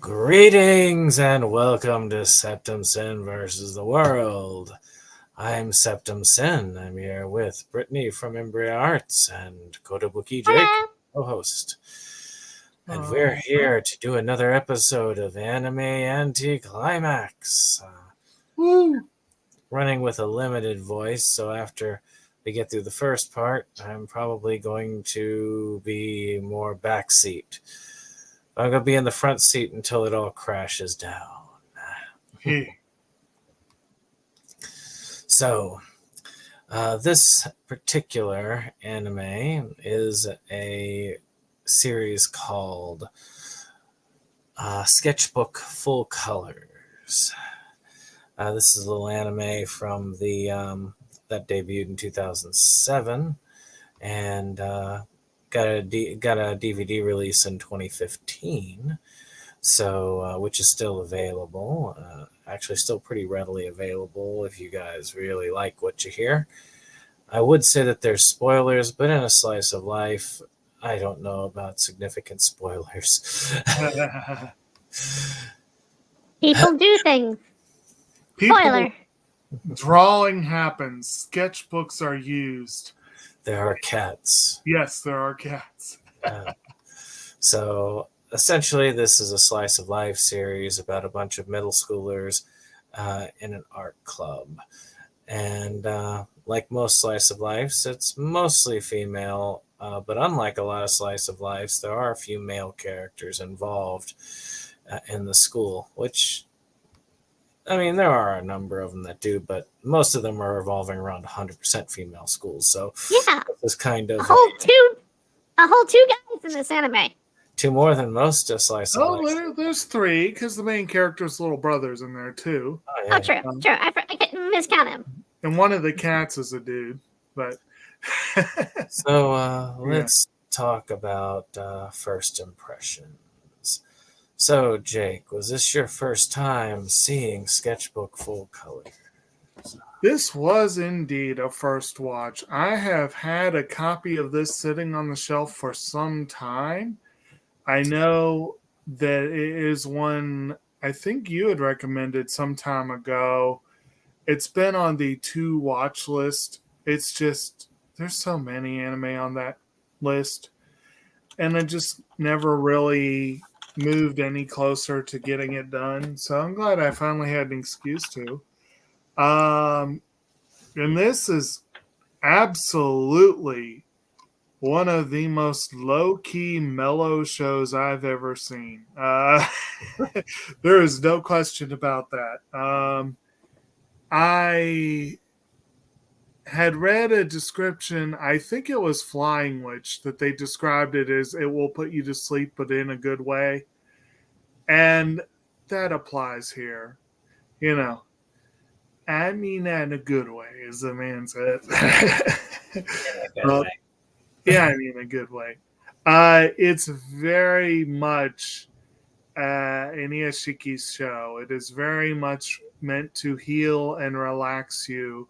Greetings and welcome to SeptumSin versus the world. I'm SeptumSin. I'm here with Brittany from Danejurous Arts and Kotobuki Jake, co-host. And we're here to do another episode of Anime Anticlimax. Running with a limited voice, so after we get through the first part, I'm probably going to be more backseat. I'm going to be in the front seat until it all crashes down. So, this particular anime is a series called Sketchook Full Colors. This is a little anime from the that debuted in 2007 and got a DVD release in 2015. So, which is still available. Actually, still pretty readily available if you guys really like what you hear. I would say that there's spoilers, but in a slice of life, I don't know about significant spoilers. People do things. Spoiler. Drawing happens. Sketchbooks are used. There are cats. Yes, there are cats. So essentially, this is a slice of life series about a bunch of middle schoolers in an art club. And like most slice of lives, it's mostly female. But unlike a lot of slice of lives, there are a few male characters involved in the school, which, I mean, there are a number of them that do, but most of them are revolving around 100% female schools. So yeah, it's kind of a whole two guys in this anime. Two more than most slice of life. Oh, there's three because the main character's little brother's in there too. Oh, yeah. True. I couldn't miscount him. And one of the cats is a dude, but so let's talk about first impressions. So, Jake, was this your first time seeing Sketchook Full Colors? This was indeed a first watch. I have had a copy of this sitting on the shelf for some time. I know that it is one I think you had recommended some time ago. It's been on the to watch list. It's just, there's so many anime on that list. And I just never really moved any closer to getting it done. So I'm glad I finally had an excuse to. And this is absolutely one of the most low-key, mellow shows I've ever seen. There is no question about that. I had read a description, I think it was Flying Witch, that they described it as it will put you to sleep, but in a good way. And that applies here. You know, I mean that in a good way, as the man said. Yeah, I mean a good way. It's very much an Iyashiki's show. It is very much meant to heal and relax you.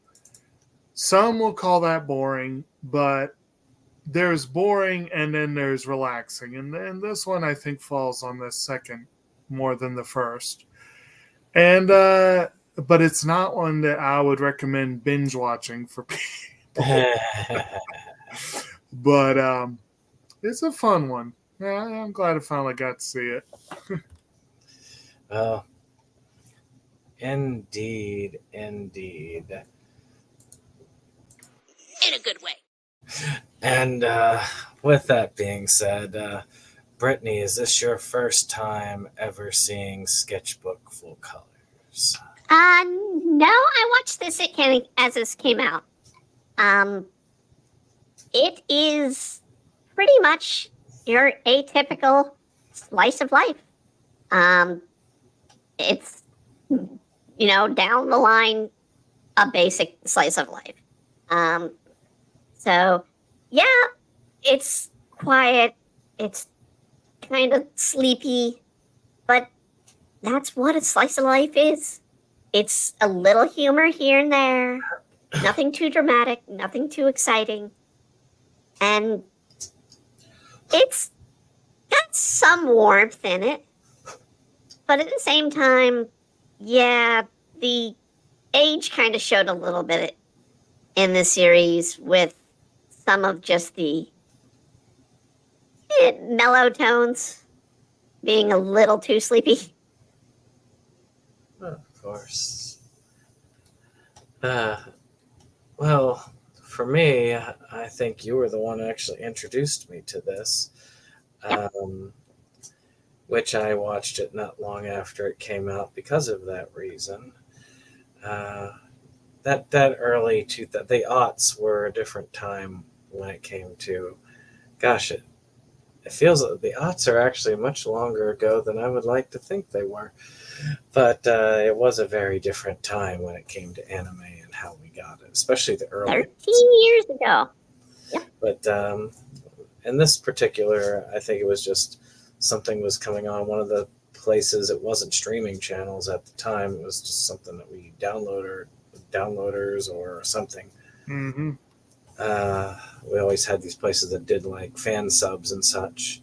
Some will call that boring, but there's boring and then there's relaxing. And this one, I think, falls on the second more than the first. And but it's not one that I would recommend binge watching for people. But it's a fun one. Yeah, I'm glad I finally got to see it. Indeed. In a good way. And with that being said, Brittany, is this your first time ever seeing Sketchook Full Colors? No, I watched this as this came out. It is pretty much your atypical slice of life. It's, down the line, a basic slice of life. So, yeah, it's quiet. It's kind of sleepy, but that's what a slice of life is. It's a little humor here and there. Nothing too dramatic, nothing too exciting. And it's got some warmth in it. But at the same time, yeah, the age kind of showed a little bit in the series with some of just the mellow tones being a little too sleepy. Of course. Well, for me, I think you were the one who actually introduced me to this, Yep. which I watched it not long after it came out because of that reason. That early the aughts were a different time when it came to. Gosh, it feels like the aughts are actually much longer ago than I would like to think they were. But it was a very different time when it came to anime and how we got it, especially the early 13 years ago. But in this particular, I think it was just something was coming on one of the places. It wasn't streaming channels at the time. It was just something that we downloaders or something. Mm-hmm. We always had these places that did like fan subs and such.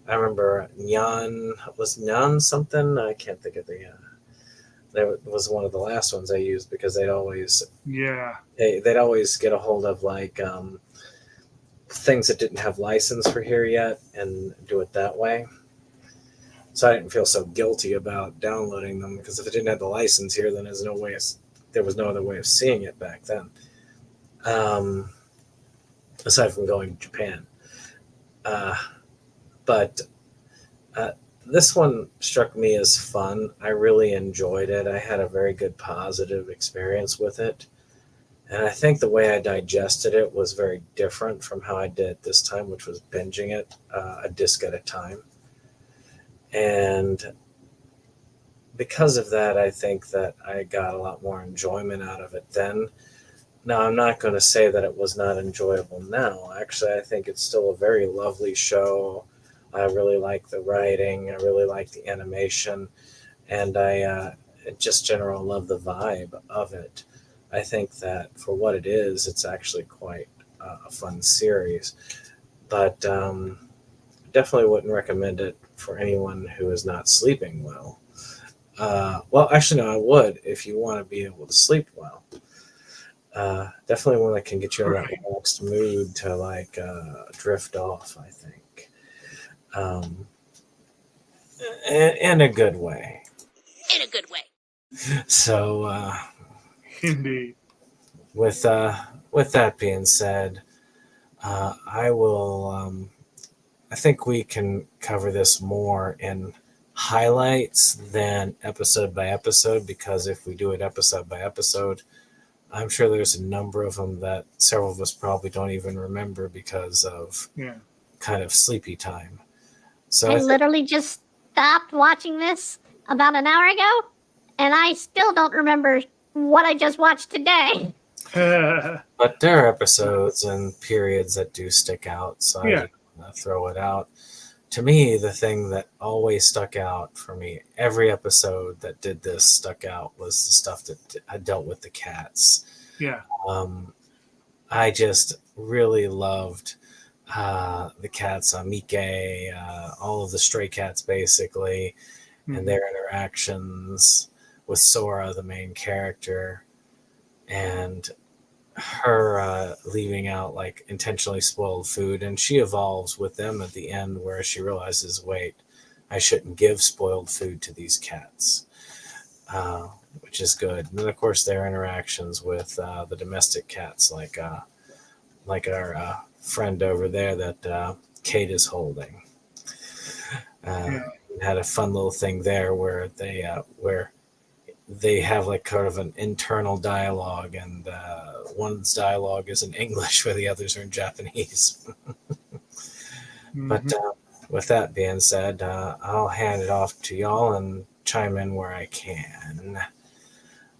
I remember Nyan something. I can't think of the. That was one of the last ones I used because they'd always get a hold of like things that didn't have license for here yet and do it that way. So I didn't feel so guilty about downloading them because if it didn't have the license here, then there was no other way of seeing it back then. Aside from going to Japan. But this one struck me as fun. I really enjoyed it. I had a very good positive experience with it. And I think the way I digested it was very different from how I did it this time, which was binging it a disc at a time. And because of that, I think that I got a lot more enjoyment out of it then. Now, I'm not going to say that it was not enjoyable now. Actually, I think it's still a very lovely show. I really like the writing. I really like the animation. And I just generally love the vibe of it. I think that for what it is, it's actually quite a fun series. But definitely wouldn't recommend it for anyone who is not sleeping well. Well, actually, no, I would if you want to be able to sleep well. Definitely one that can get you in that relaxed mood to like drift off, I think. In a good way. In a good way. So, Indeed. with that being said, I will. I think we can cover this more in highlights than episode by episode because if we do it episode by episode, I'm sure there's a number of them that several of us probably don't even remember because of kind of sleepy time. So I literally just stopped watching this about an hour ago, and I still don't remember what I just watched today. But there are episodes and periods that do stick out, so I just want to throw it out. To me, the thing that always stuck out for me, every episode that did this stuck out, was the stuff that I dealt with the cats. Yeah. I just really loved the cats, Mike, all of the stray cats, basically, and their interactions with Sora, the main character, and her leaving out like intentionally spoiled food, and she evolves with them at the end where she realizes, wait, I shouldn't give spoiled food to these cats, which is good. And then of course their interactions with the domestic cats, like our friend over there that Kate is holding. Had a fun little thing there where they have like kind of an internal dialogue, and one's dialogue is in English where the others are in Japanese. But with that being said, I'll hand it off to y'all and chime in where I can.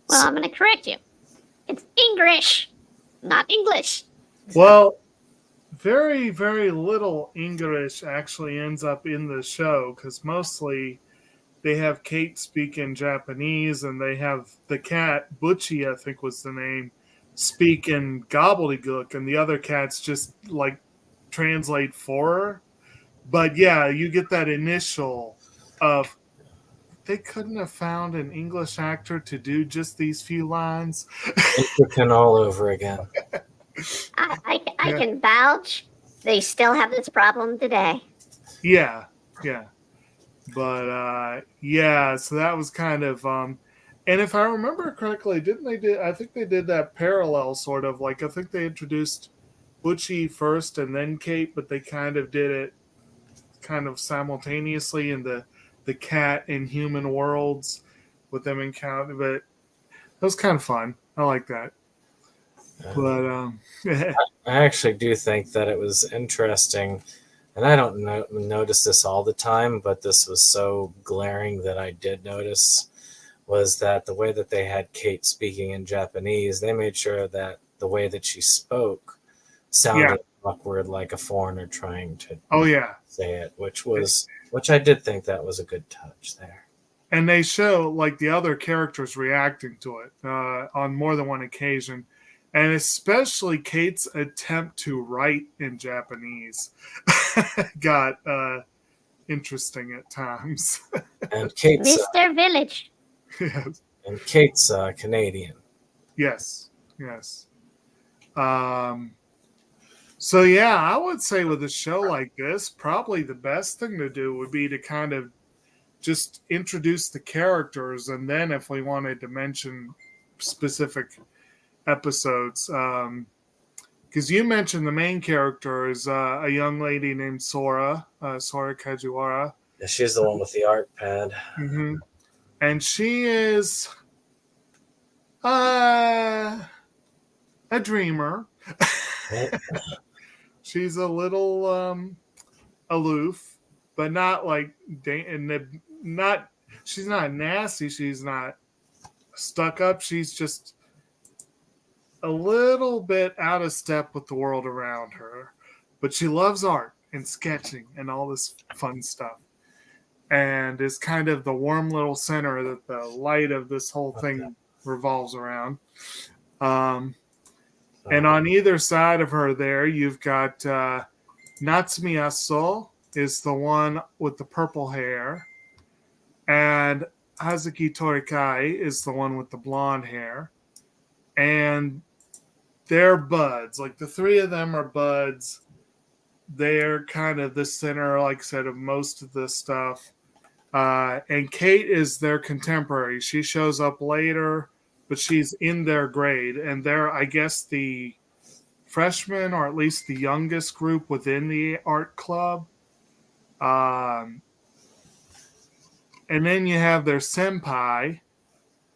Well, I'm going to correct you. It's English, not English. Well, very, very little English actually ends up in the show because mostly they have Kate speak in Japanese, and they have the cat, Butchie, I think was the name, speak in gobbledygook, and the other cats just like translate for her. But yeah, you get that initial of they couldn't have found an English actor to do just these few lines. Interesting all over again. I can vouch they still have this problem today. Yeah, yeah. But yeah, so that was kind of and if I remember correctly, didn't they did I think they did that parallel sort of like I think they introduced Butchie first and then Kate, but they kind of did it kind of simultaneously in the cat and human worlds with them encounter. But it was kind of fun. I like that. But I actually do think that it was interesting, and I don't notice this all the time, but this was so glaring that I did notice, was that the way that they had Kate speaking in Japanese, they made sure that the way that she spoke sounded awkward, like a foreigner trying to oh yeah, say it, which I did think that was a good touch there. and they show like the other characters reacting to it on more than one occasion, and especially Kate's attempt to write in Japanese got interesting at times. And Kate's Mr. Village. Yes, and Kate's Canadian. yes, yes. So yeah, I would say with a show like this, probably the best thing to do would be to kind of just introduce the characters, and then if we wanted to mention specific episodes, because you mentioned the main character is a young lady named Sora, Sora Kajiwara. Yeah, she's the one with the art pad. Mm-hmm. And she is a dreamer. She's a little aloof, but not like not. She's not nasty. She's not stuck up. She's just a little bit out of step with the world around her. But she loves art and sketching and all this fun stuff, and is kind of the warm little center that the light of this whole thing revolves around. And on either side of her there, you've got Natsumi Aso is the one with the purple hair. And Hazuki Torikai is the one with the blonde hair. And they're buds. Like the three of them are buds. They're kind of the center, like I said, of most of this stuff. And Kate is their contemporary. She shows up later, but she's in their grade, and they're, I guess, the freshman, or at least the youngest group within the art club. And then you have their senpai.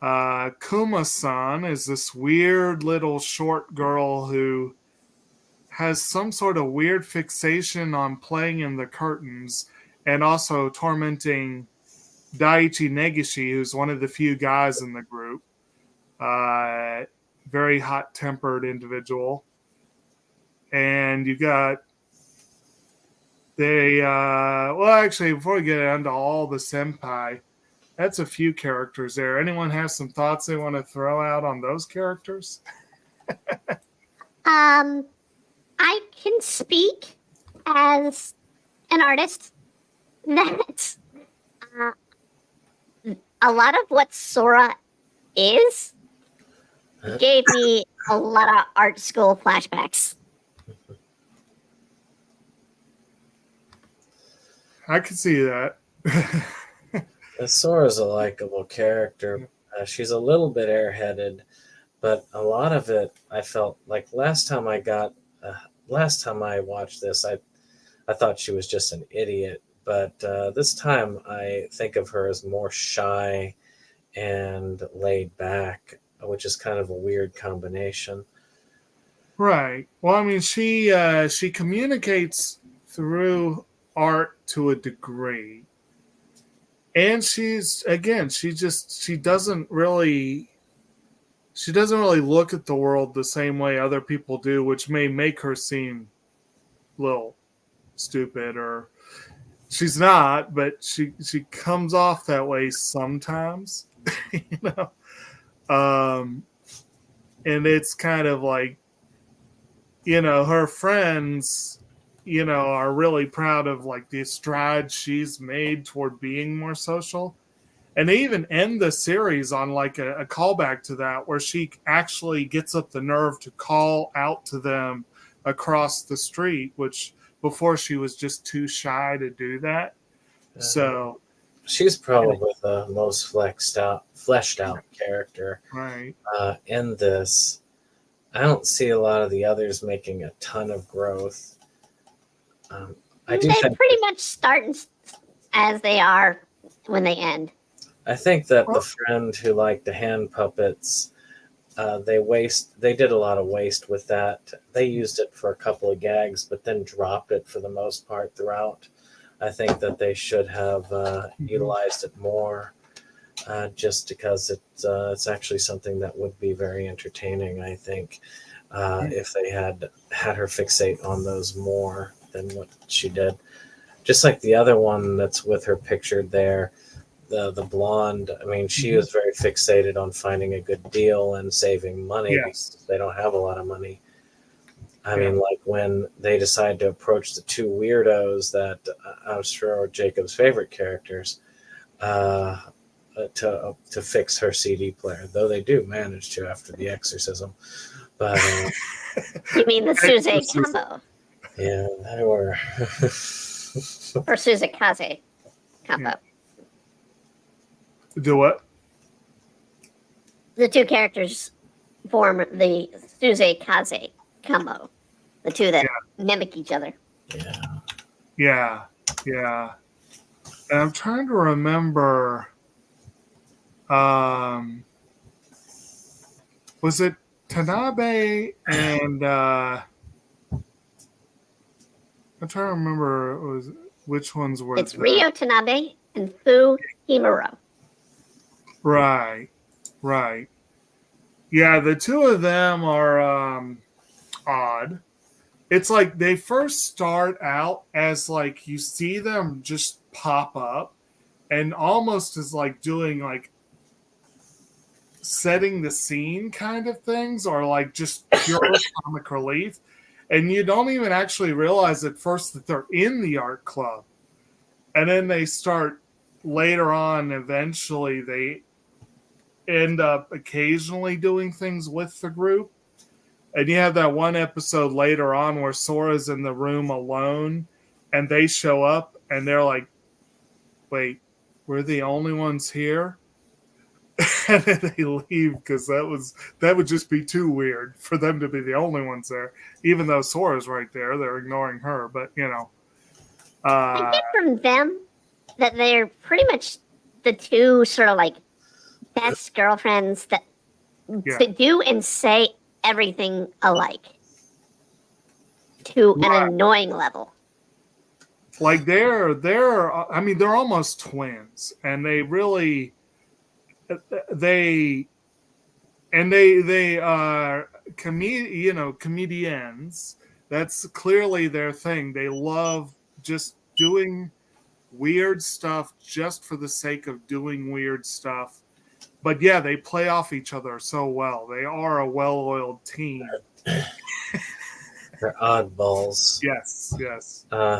Kuma-san is this weird little short girl who has some sort of weird fixation on playing in the curtains and also tormenting Daiichi Negishi, who's one of the few guys in the group. Very hot-tempered individual. And you got actually, before we get into all the senpai, that's a few characters there. Anyone have some thoughts they want to throw out on those characters? I can speak as an artist that a lot of what Sora is gave me a lot of art school flashbacks. I can see that. Sora's a likable character. She's a little bit airheaded, but a lot of it I felt like last time I watched this, I thought she was just an idiot. But this time I think of her as more shy and laid back, which is kind of a weird combination. Right. Well, I mean, she communicates through art to a degree, and she doesn't really look at the world the same way other people do, which may make her seem a little stupid, or she's not, but she comes off that way sometimes. You know, and it's kind of like, you know, her friends, you know, are really proud of like the strides she's made toward being more social. And they even end the series on like a callback to that, where she actually gets up the nerve to call out to them across the street, which before she was just too shy to do that. So she's probably the most fleshed out character right. in this. I don't see a lot of the others making a ton of growth. I do they think pretty much start as they are when they end. I think that the friend who liked the hand puppets, they did a lot of waste with that. They used it for a couple of gags, but then dropped it for the most part throughout. I think that they should have utilized it more, just because it's actually something that would be very entertaining. I think if they had her fixate on those more than what she did. Just like the other one that's with her pictured there, the blonde. I mean, she was very fixated on finding a good deal and saving money because they don't have a lot of money. I mean, like when they decide to approach the two weirdos that I'm sure are Jacob's favorite characters to fix her CD player, though they do manage to after the exorcism. But you mean the Suze combo? Yeah, they were. Or Suzukaze combo. Do what? The two characters form the Suzukaze combo. The two that mimic each other. Yeah. And I'm trying to remember. Was it Tanabe and I'm trying to remember which ones were. It's Ryo Tanabe and Fu Himuro. Right. Yeah, the two of them are odd. It's like they first start out as like you see them just pop up and almost as like doing like setting the scene kind of things, or like just pure comic relief. And you don't even actually realize at first that they're in the art club. And then they start later on, eventually they end up occasionally doing things with the group. And you have that one episode later on where Sora's in the room alone and they show up and they're like, wait, we're the only ones here? And then they leave because that would just be too weird for them to be the only ones there. Even though Sora's right there, they're ignoring her. But I get from them that they're pretty much the two sort of like best girlfriends that to do and say everything alike to an annoying level. Like they're almost twins, and they really. They are comedians. That's clearly their thing. They love just doing weird stuff just for the sake of doing weird stuff. But yeah, they play off each other so well. They are a well-oiled team. They're oddballs. Yes.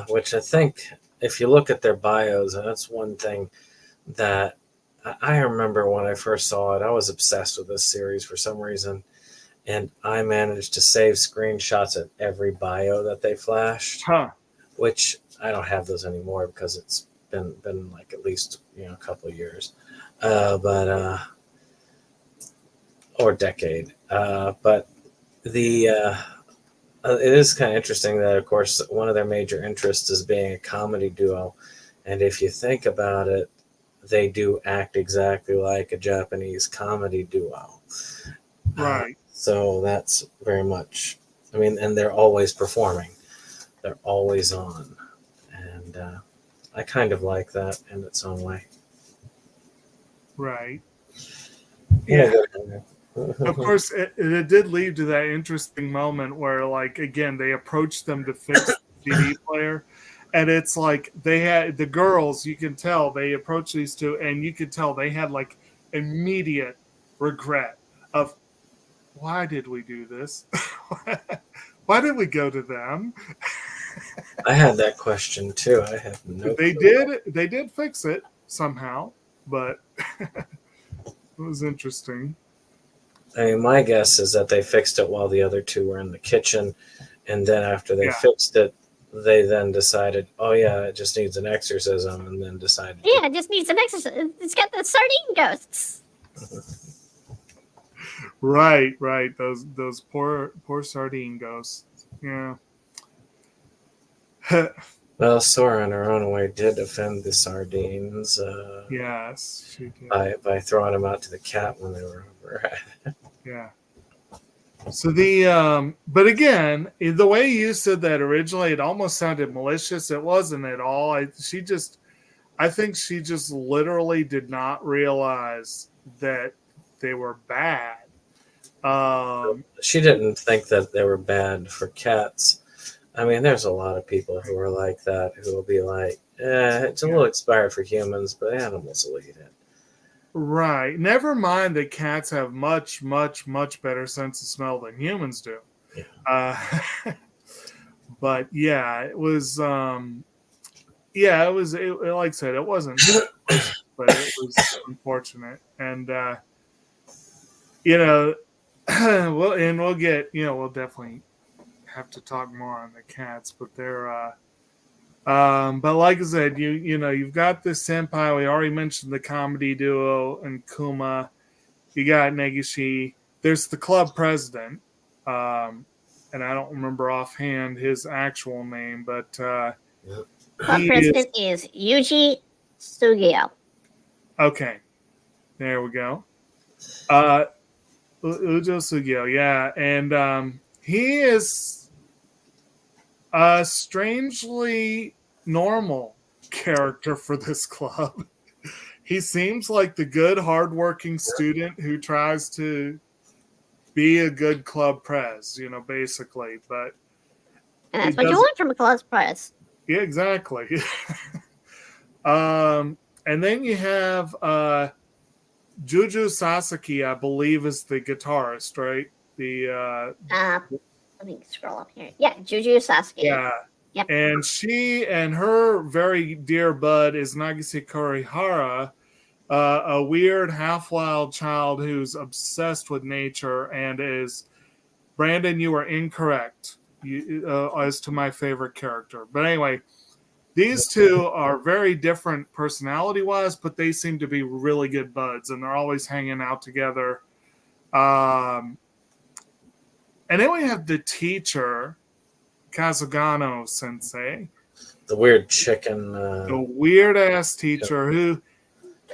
Which I think, if you look at their bios, and that's one thing that I remember when I first saw it, I was obsessed with this series for some reason, and I managed to save screenshots of every bio that they flashed, which I don't have those anymore because it's been like at least a couple of years, or decade. But it is kind of interesting that, of course, one of their major interests is being a comedy duo, and if you think about it, they do act exactly like a Japanese comedy duo. Right. So that's very much, and they're always performing. They're always on. And I kind of like that in its own way. Right. Yeah. Of course, it did lead to that interesting moment where, like, again, they approached them to fix the CD player. And it's like they had the girls, you can tell they approached these two, and you could tell they had like immediate regret of, why did we do this? Why did we go to them? I had that question too. I have no They clue. did fix it somehow, but it was interesting. I mean, my guess is that they fixed it while the other two were in the kitchen, and then after they fixed it, they then decided, oh yeah, it just needs an exorcism, and then decided. Yeah, it just needs an exorcism. It's got the sardine ghosts. Right. Those poor sardine ghosts. Yeah. Well, Sora, in her own way, did offend the sardines. Yes, she did. By throwing them out to the cat when they were over. Yeah. So but again, the way you said that originally, it almost sounded malicious. It wasn't at all. I think she just literally did not realize that they were bad. She didn't think that they were bad for cats. I mean, there's a lot of people who are like that, who will be like, it's a little expired for humans, but animals will eat it. Right. Never mind that cats have much, much, much better sense of smell than humans do. Yeah. But yeah, it was, like I said, it wasn't, but it was unfortunate. And, we'll get, we'll definitely have to talk more on the cats, but they're, but like I said, you've got this senpai. We already mentioned the comedy duo and Kuma. You got Negishi. There's the club president, and I don't remember offhand his actual name, but club president is Yuji Sugio. Okay, there we go. Ujo Sugio, yeah, and he is a strangely normal character for this club. He seems like the good, hardworking student who tries to be a good club prez, basically. But and that's what you want from a club prez. Yeah, exactly. And then you have Juju Sasaki, I believe, is the guitarist, right? Let me scroll up here. Yeah, Juju Sasaki. Yeah. Yep. And she and her very dear bud is Nagise Kurihara, a weird half-wild child who's obsessed with nature and is... Brandon, you are incorrect as to my favorite character. But anyway, these two are very different personality-wise, but they seem to be really good buds, and they're always hanging out together. And then we have the teacher, Kazugano Sensei. The weird chicken. The weird-ass teacher who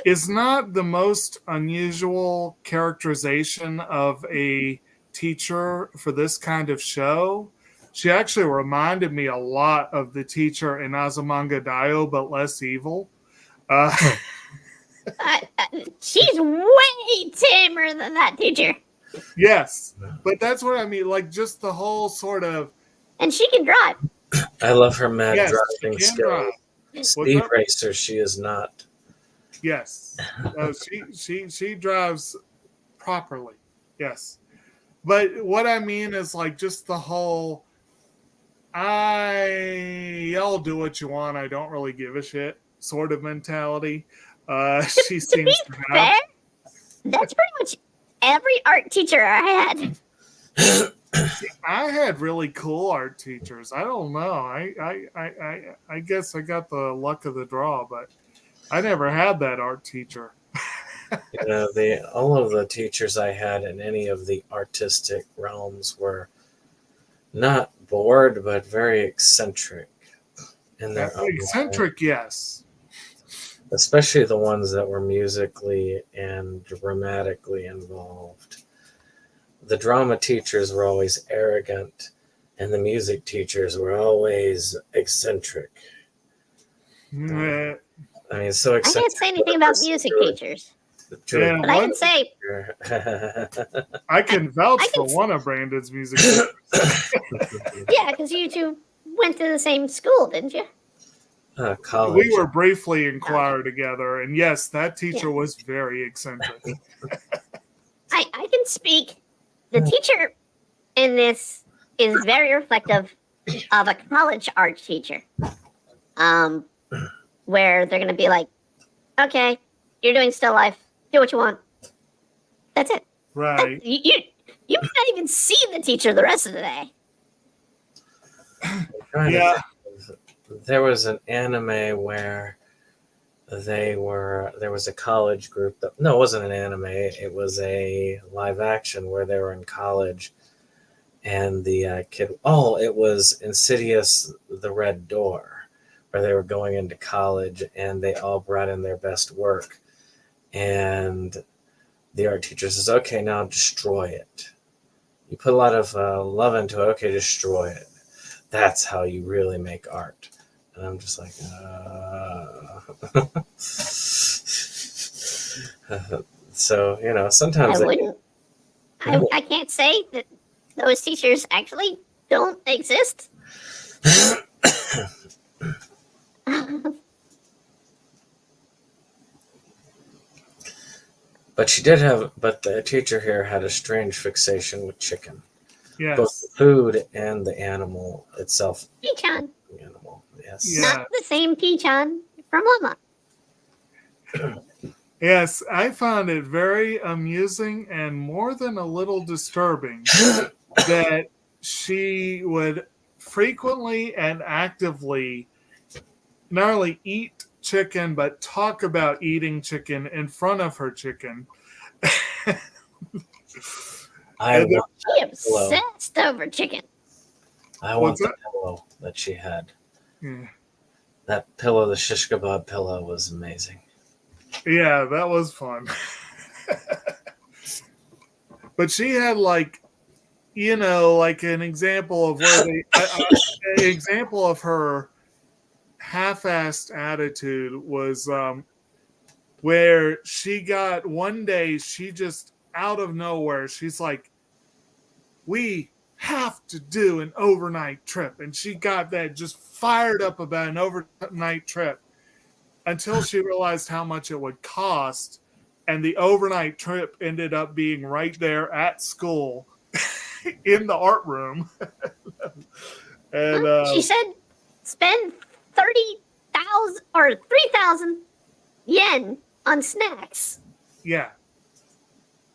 is not the most unusual characterization of a teacher for this kind of show. She actually reminded me a lot of the teacher in Azumanga Daioh, but less evil. She's way tamer than that teacher. Yes, but that's what I mean. Like, just the whole sort of... And she can drive. I love her mad driving she skills. Speed racer, she is not. Yes. She drives properly. Yes. But what I mean is, like, just the whole... y'all do what you want, I don't really give a shit sort of mentality. She seems to have. Fair, that's pretty much every art teacher I had. See, I had really cool art teachers. I don't know. I guess I got the luck of the draw, but I never had that art teacher. All of the teachers I had in any of the artistic realms were not bored, but very eccentric in their own eccentric way. Yes. Especially the ones that were musically and dramatically involved. The drama teachers were always arrogant, and the music teachers were always eccentric. I mean, so eccentric. I can't say anything about music teachers. Yeah, but I can say... I can vouch for one of Brandon's music teachers. Yeah, because you two went to the same school, didn't you? College. We were briefly in choir together, and yes, that teacher was very eccentric. I can speak. The teacher in this is very reflective of a college art teacher. Where they're going to be like, okay, You're doing still life. Do what you want. That's it. Right. You may not even see the teacher the rest of the day. Yeah. There was an anime where there was a college group that, no, it wasn't an anime, it was a live action where they were in college, and the it was Insidious the Red Door, where they were going into college and they all brought in their best work, and the art teacher says, okay, now destroy it. You put a lot of love into it, okay, destroy it. That's how you really make art. And I'm just like, So, sometimes I can't say that those teachers actually don't exist. But the teacher here had a strange fixation with chicken. Yes. Both the food and the animal itself. Peachan. Animal, yes. Yeah. Not the same Peachan from Mama. Yes, I found it very amusing and more than a little disturbing that she would frequently and actively not only eat chicken, but talk about eating chicken in front of her chicken. I And want She that pillow. obsessed over chicken. I want What's the that? pillow that she had. Yeah. That pillow, the shish kebab pillow, was amazing. Yeah, that was fun. But she had like an example of where an example of her half-assed attitude was where she got one day, she just out of nowhere, she's like, we have to do an overnight trip. And she got that just fired up about an overnight trip until she realized how much it would cost. And the overnight trip ended up being right there at school in the art room. And She said spend 30,000 or 3,000 yen on snacks, yeah.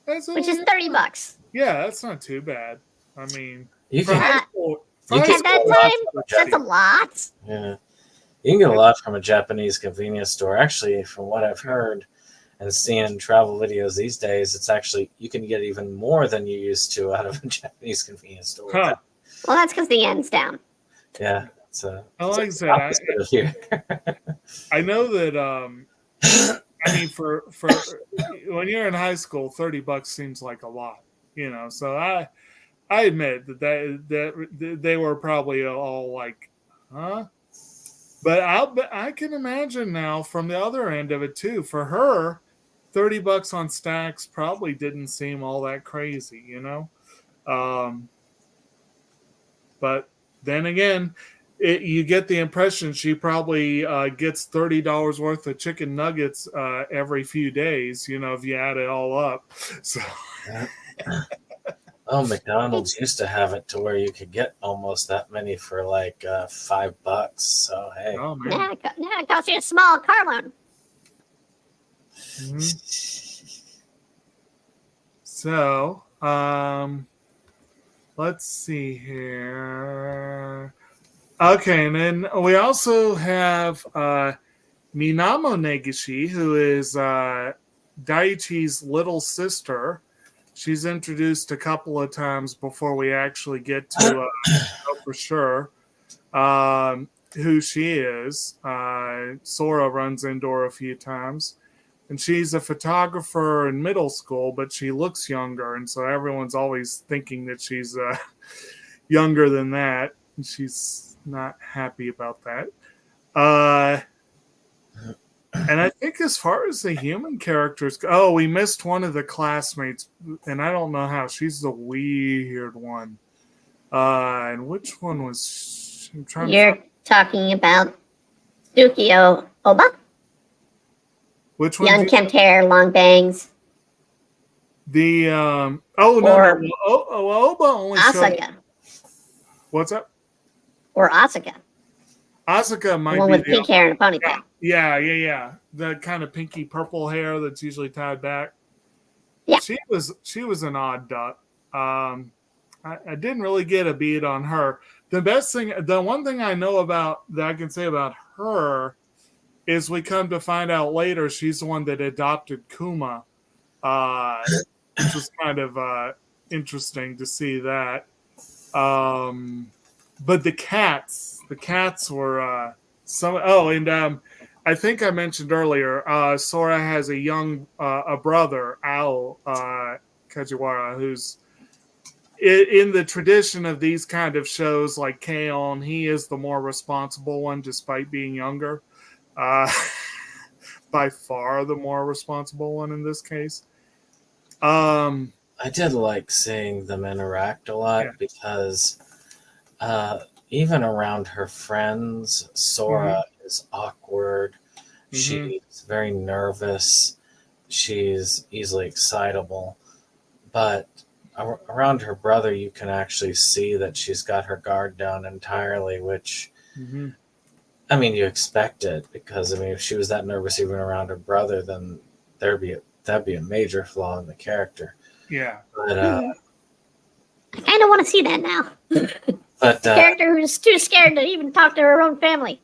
which is $30. Yeah, that's not too bad. I mean, You for can, high school, you high can At that school- time, that's a lot. yeah, you can get a lot from a Japanese convenience store. Actually, from what I've heard and seen travel videos these days, it's actually you can get even more than you used to out of a Japanese convenience store. Huh. Well, that's because the yen's down. Yeah, it's Like I said, opposite of here. I know that. I mean, for when you're in high school, $30 seems like a lot, So I admit that they were probably all like, huh? But I can imagine now from the other end of it too. For her, $30 on stacks probably didn't seem all that crazy, But then again, you get the impression she probably gets $30 worth of chicken nuggets every few days, if you add it all up. So, Oh, McDonald's used to have it to where you could get almost that many for like $5. So hey, oh man. Now it costs you a small car loan. Mhm. So, let's see here. Okay, and then we also have Minamo Negishi, who is Daichi's little sister. She's introduced a couple of times before we actually get to know for sure who she is. Sora runs into her a few times. And she's a photographer in middle school, but she looks younger. And so everyone's always thinking that she's younger than that. And she's not happy about that. And I think as far as the human characters go, we missed one of the classmates, and I don't know how. She's the weird one. And which one was... I'm trying You're talking about Tsukio Oba? which one? Young kempt hair, long bangs. The... oh, no, Or- no. Oba only showed... Asuka. What's up? Or Asuka. Asuka The might one be with the pink hair and a ponytail. yeah. The kind of pinky purple hair that's usually tied back. Yeah. She was an odd duck. I didn't really get a beat on her. The one thing I know about that I can say about her is we come to find out later she's the one that adopted Kuma, which was kind of interesting to see that. But the cats were some. Oh, and I think I mentioned earlier, Sora has a brother, Ao Kajiwara, who's in the tradition of these kind of shows like K-On! He is the more responsible one, despite being younger. Uh, by far the more responsible one in this case. I did like seeing them interact a lot because even around her friends, Sora is awkward. She's very nervous. She's easily excitable. But around her brother, you can actually see that she's got her guard down entirely, which, I mean, you expect it because, I mean, if she was that nervous even around her brother, then that'd be a major flaw in the character. Yeah. But, I kind of want to see that now. but Character who's too scared to even talk to her own family.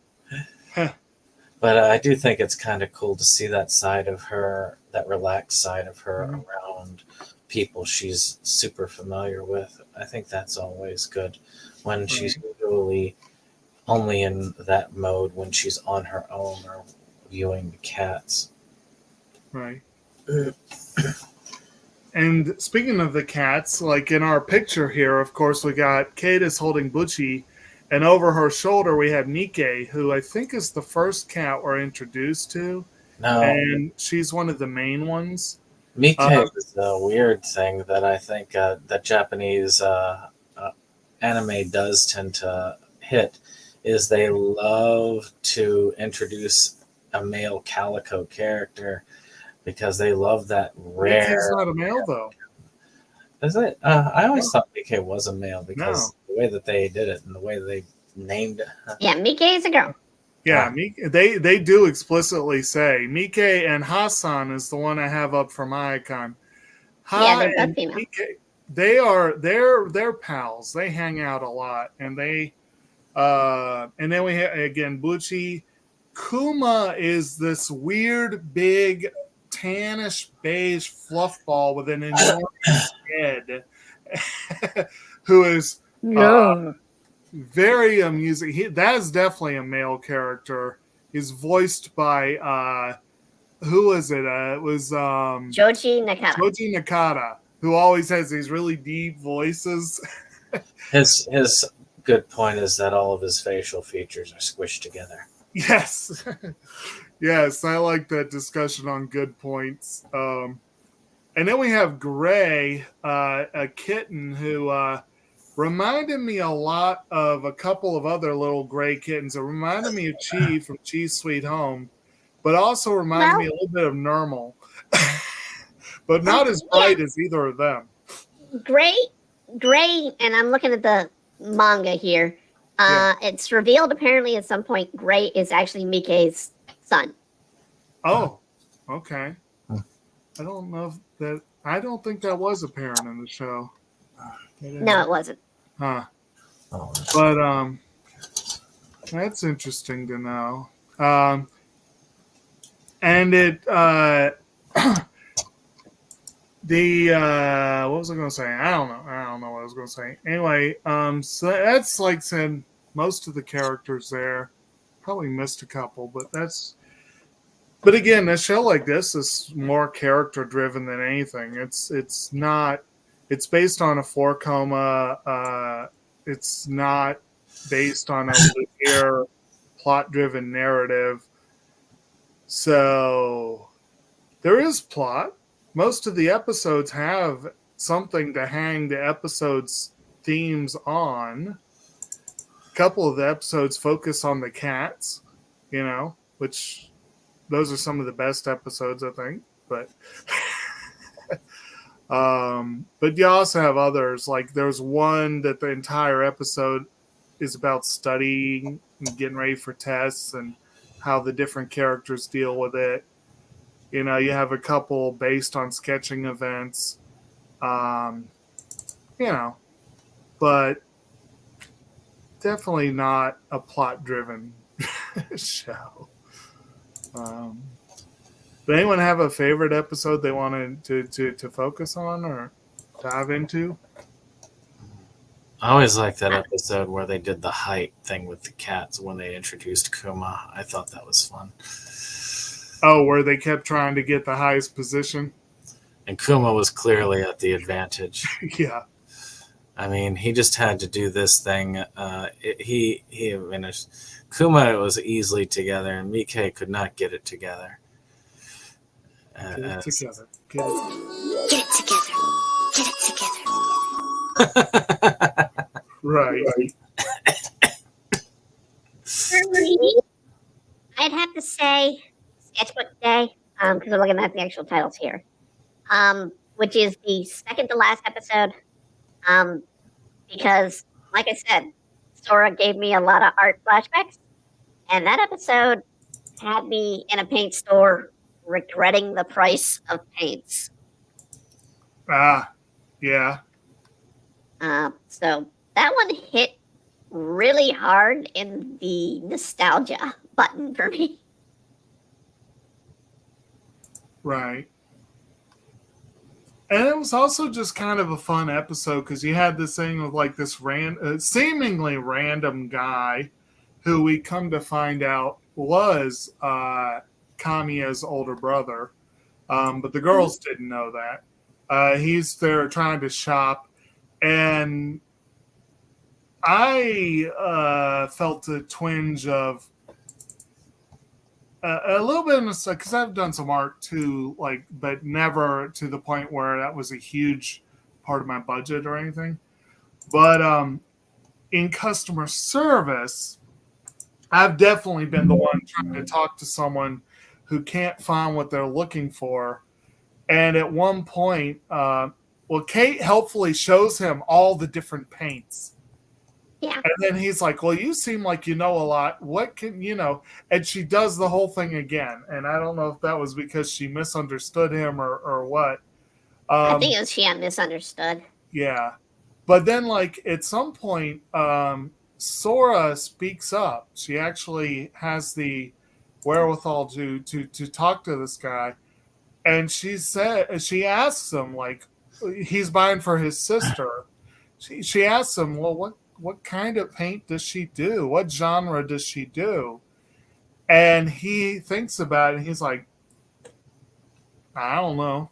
But I do think it's kind of cool to see that side of her, that relaxed side of her around people she's super familiar with. I think that's always good when she's usually only in that mode when she's on her own or viewing the cats. Right. And speaking of the cats, like in our picture here, of course, we got Kate is holding Butchie, and over her shoulder we have Mike, who I think is the first cat we're introduced to. No. And she's one of the main ones. Mike is a weird thing that I think that Japanese anime does tend to hit, is they love to introduce a male calico character because they love that rare. Mike's not a male, though. Is it? I always thought Mike was a male because the way that they did it and the way they named it. Yeah, Mike is a girl. Yeah, they do explicitly say Mike, and Hassan is the one I have up for my icon. They're both female. Mike, they're pals. They hang out a lot, and and then we have again Bucci. Kuma is this weird big tannish beige fluff ball with an enormous head, who is very amusing. That is definitely a male character. He's voiced by who was it? It was Joji Nakata. Joji Nakata, who always has these really deep voices. His good point is that all of his facial features are squished together. Yes. Yes, I like that discussion on good points. And then we have Gray, a kitten who reminded me a lot of a couple of other little gray kittens. It reminded me of Chi from Chi's Sweet Home, but also reminded me a little bit of Normal, but not as bright as either of them. Gray, and I'm looking at the manga here. It's revealed apparently at some point Gray is actually Mike's son. Oh, okay. I don't know if that. I don't think that was apparent in the show. No, it wasn't. Huh. But that's interesting to know. And it what was I going to say? I don't know what I was going to say. Anyway, so that's like said most of the characters there. Probably missed a couple, but that's. But again, a show like this is more character driven than anything. It's not. It's based on a 4-coma. It's not based on a linear, plot-driven narrative. So there is plot. Most of the episodes have something to hang the episode's themes on. A couple of the episodes focus on the cats, which those are some of the best episodes, I think. But but you also have others. Like there's one that the entire episode is about studying and getting ready for tests and how the different characters deal with it. You know, you have a couple based on sketching events, you know, but definitely not a plot-driven show. Did anyone have a favorite episode they wanted to focus on or dive into? I always liked that episode where they did the height thing with the cats when they introduced Kuma. I thought that was fun. Oh, where they kept trying to get the highest position? And Kuma was clearly at the advantage. Yeah. I mean, he just had to do this thing. Kuma was easily together, and Mike could not get it together. Get it together. Get it together. Get it together. Right. For me, I'd have to say Sketchbook Day, because I'm looking at the actual titles here, which is the second to last episode. Because, like I said, Sora gave me a lot of art flashbacks, and that episode had me in a paint store regretting the price of paints. Yeah. So that one hit really hard in the nostalgia button for me. Right. And it was also just kind of a fun episode because you had this thing of like this seemingly random guy who we come to find out was Kamiya's older brother. But the girls didn't know that. He's there trying to shop. And I felt a twinge of a little bit of nostalgia because I've done some art too, like, but never to the point where that was a huge part of my budget or anything. But in customer service, I've definitely been the one trying to talk to someone who can't find what they're looking for. And at one point, Kate helpfully shows him all the different paints. Yeah. And then he's like, well, you seem like you know a lot. What can you know? And she does the whole thing again. And I don't know if that was because she misunderstood him or what. I think it was she misunderstood. Yeah. But then, like, at some point, Sora speaks up. She actually has the wherewithal to talk to this guy. And she asks him, like, he's buying for his sister. She asks him, well, what kind of paint does she do? What genre does she do? And he thinks about it, and he's like, I don't know.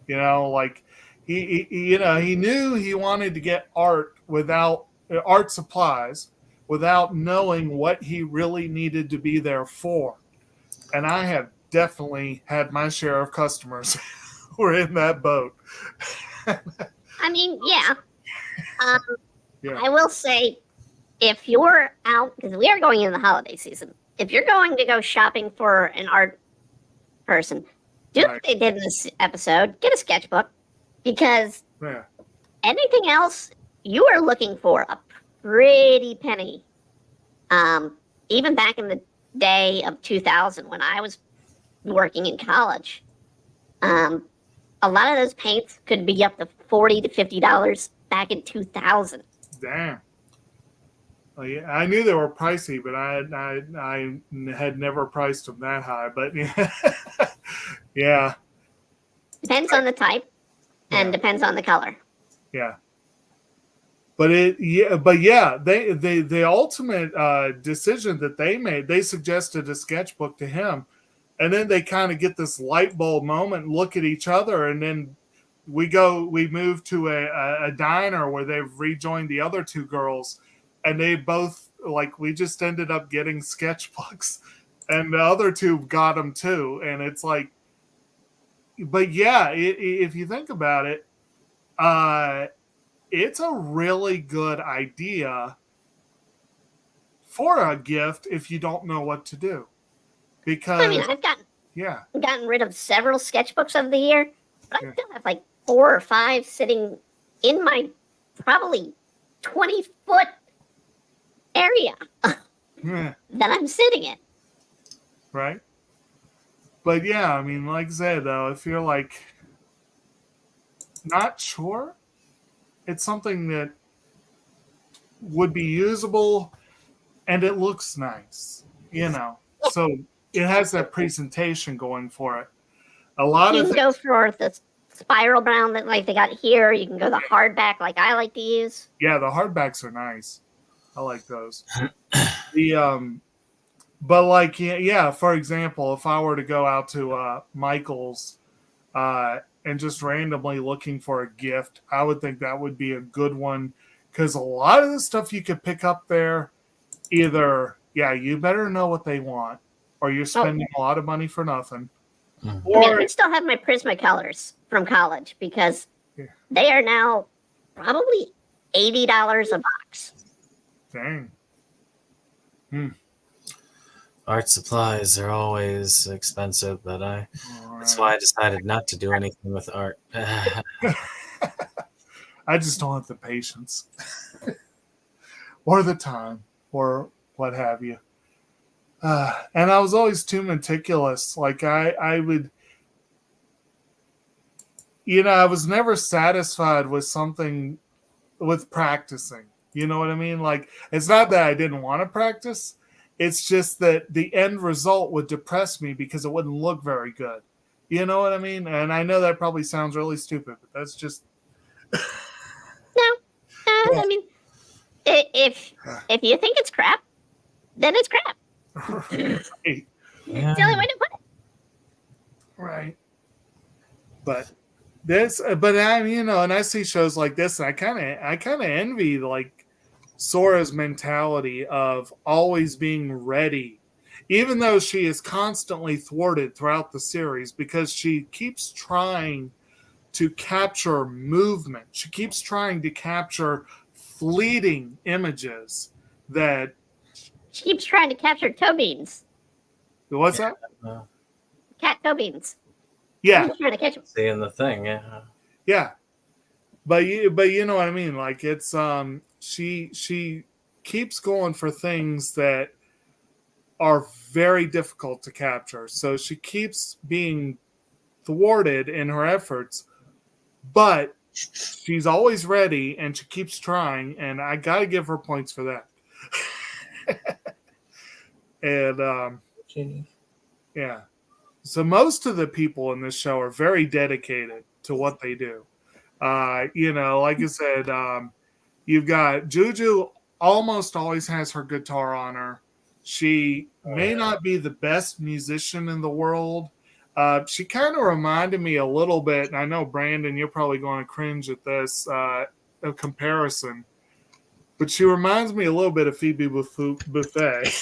You know, like he knew he wanted to get art supplies without knowing what he really needed to be there for. And I have definitely had my share of customers who are in that boat. I mean, yeah. Yeah. I will say, if you're out, because we are going into the holiday season, if you're going to go shopping for an art person, do what they did in this episode, get a sketchbook, because anything else, you are looking for a pretty penny. Even back in the day of 2000, when I was working in college, a lot of those paints could be up to $40 to $50 back in 2000. Damn. Well, yeah, I knew they were pricey, but I had never priced them that high. But yeah. Depends on the type and depends on the color. Yeah. But the ultimate decision that they made, they suggested a sketchbook to him, and then they kind of get this light bulb moment, and look at each other, and then we move to a diner where they've rejoined the other two girls, and they both, like, we just ended up getting sketchbooks, and the other two got them too, and it's like, but yeah, if you think about it, it's a really good idea for a gift if you don't know what to do. Because I mean, I've gotten rid of several sketchbooks over the year, but I still have like 4 or 5 sitting in my probably 20-foot area Yeah, that I'm sitting in. right. But yeah, I mean, like I said, though, if you're like not sure, it's something that would be usable and it looks nice, you know. So it has that presentation going for it. A lot You of can things, go for the spiral bound that like they got here. You can go the hardback like I like to use. yeah, the hardbacks are nice. I like those. The but like yeah, for example, if I were to go out to Michael's and just randomly looking for a gift, I would think that would be a good one because a lot of the stuff you could pick up there, either yeah, you better know what they want, or you're spending a lot of money for nothing. Mhm. I mean, Or I still have my Prismacolors from college because Yeah. they are now probably $80 a box. dang, Art supplies are always expensive, but that's why I decided not to do anything with art. I just don't have the patience or the time or what have you. And I was always too meticulous. Like I would, I was never satisfied with something with practicing. You know what I mean? Like it's not that I didn't want to practice. It's just that the end result would depress me because it wouldn't look very good. You know what I mean? And I know that probably sounds really stupid, but that's just No, I mean, if you think it's crap, then it's crap. right. It's the only way to put it. Right. But but I and I see shows like this, and I kind of envy like Sora's mentality of always being ready, even though she is constantly thwarted throughout the series because she keeps trying to capture movement. She keeps trying to capture fleeting images that. She keeps trying to capture toe beans, What's that? cat toe beans. Yeah, She's trying to catch them. Seeing the thing, yeah. yeah. But you know what I mean. Like it's she keeps going for things that are very difficult to capture. So she keeps being thwarted in her efforts, but she's always ready and she keeps trying, and I gotta give her points for that. And yeah. So most of the people in this show are very dedicated to what they do. Like I said, you've got Juju almost always has her guitar on her. She may not be the best musician in the world. She kind of reminded me a little bit, and I know, Brandon, you're probably going to cringe at this comparison, but she reminds me a little bit of Phoebe Buffet.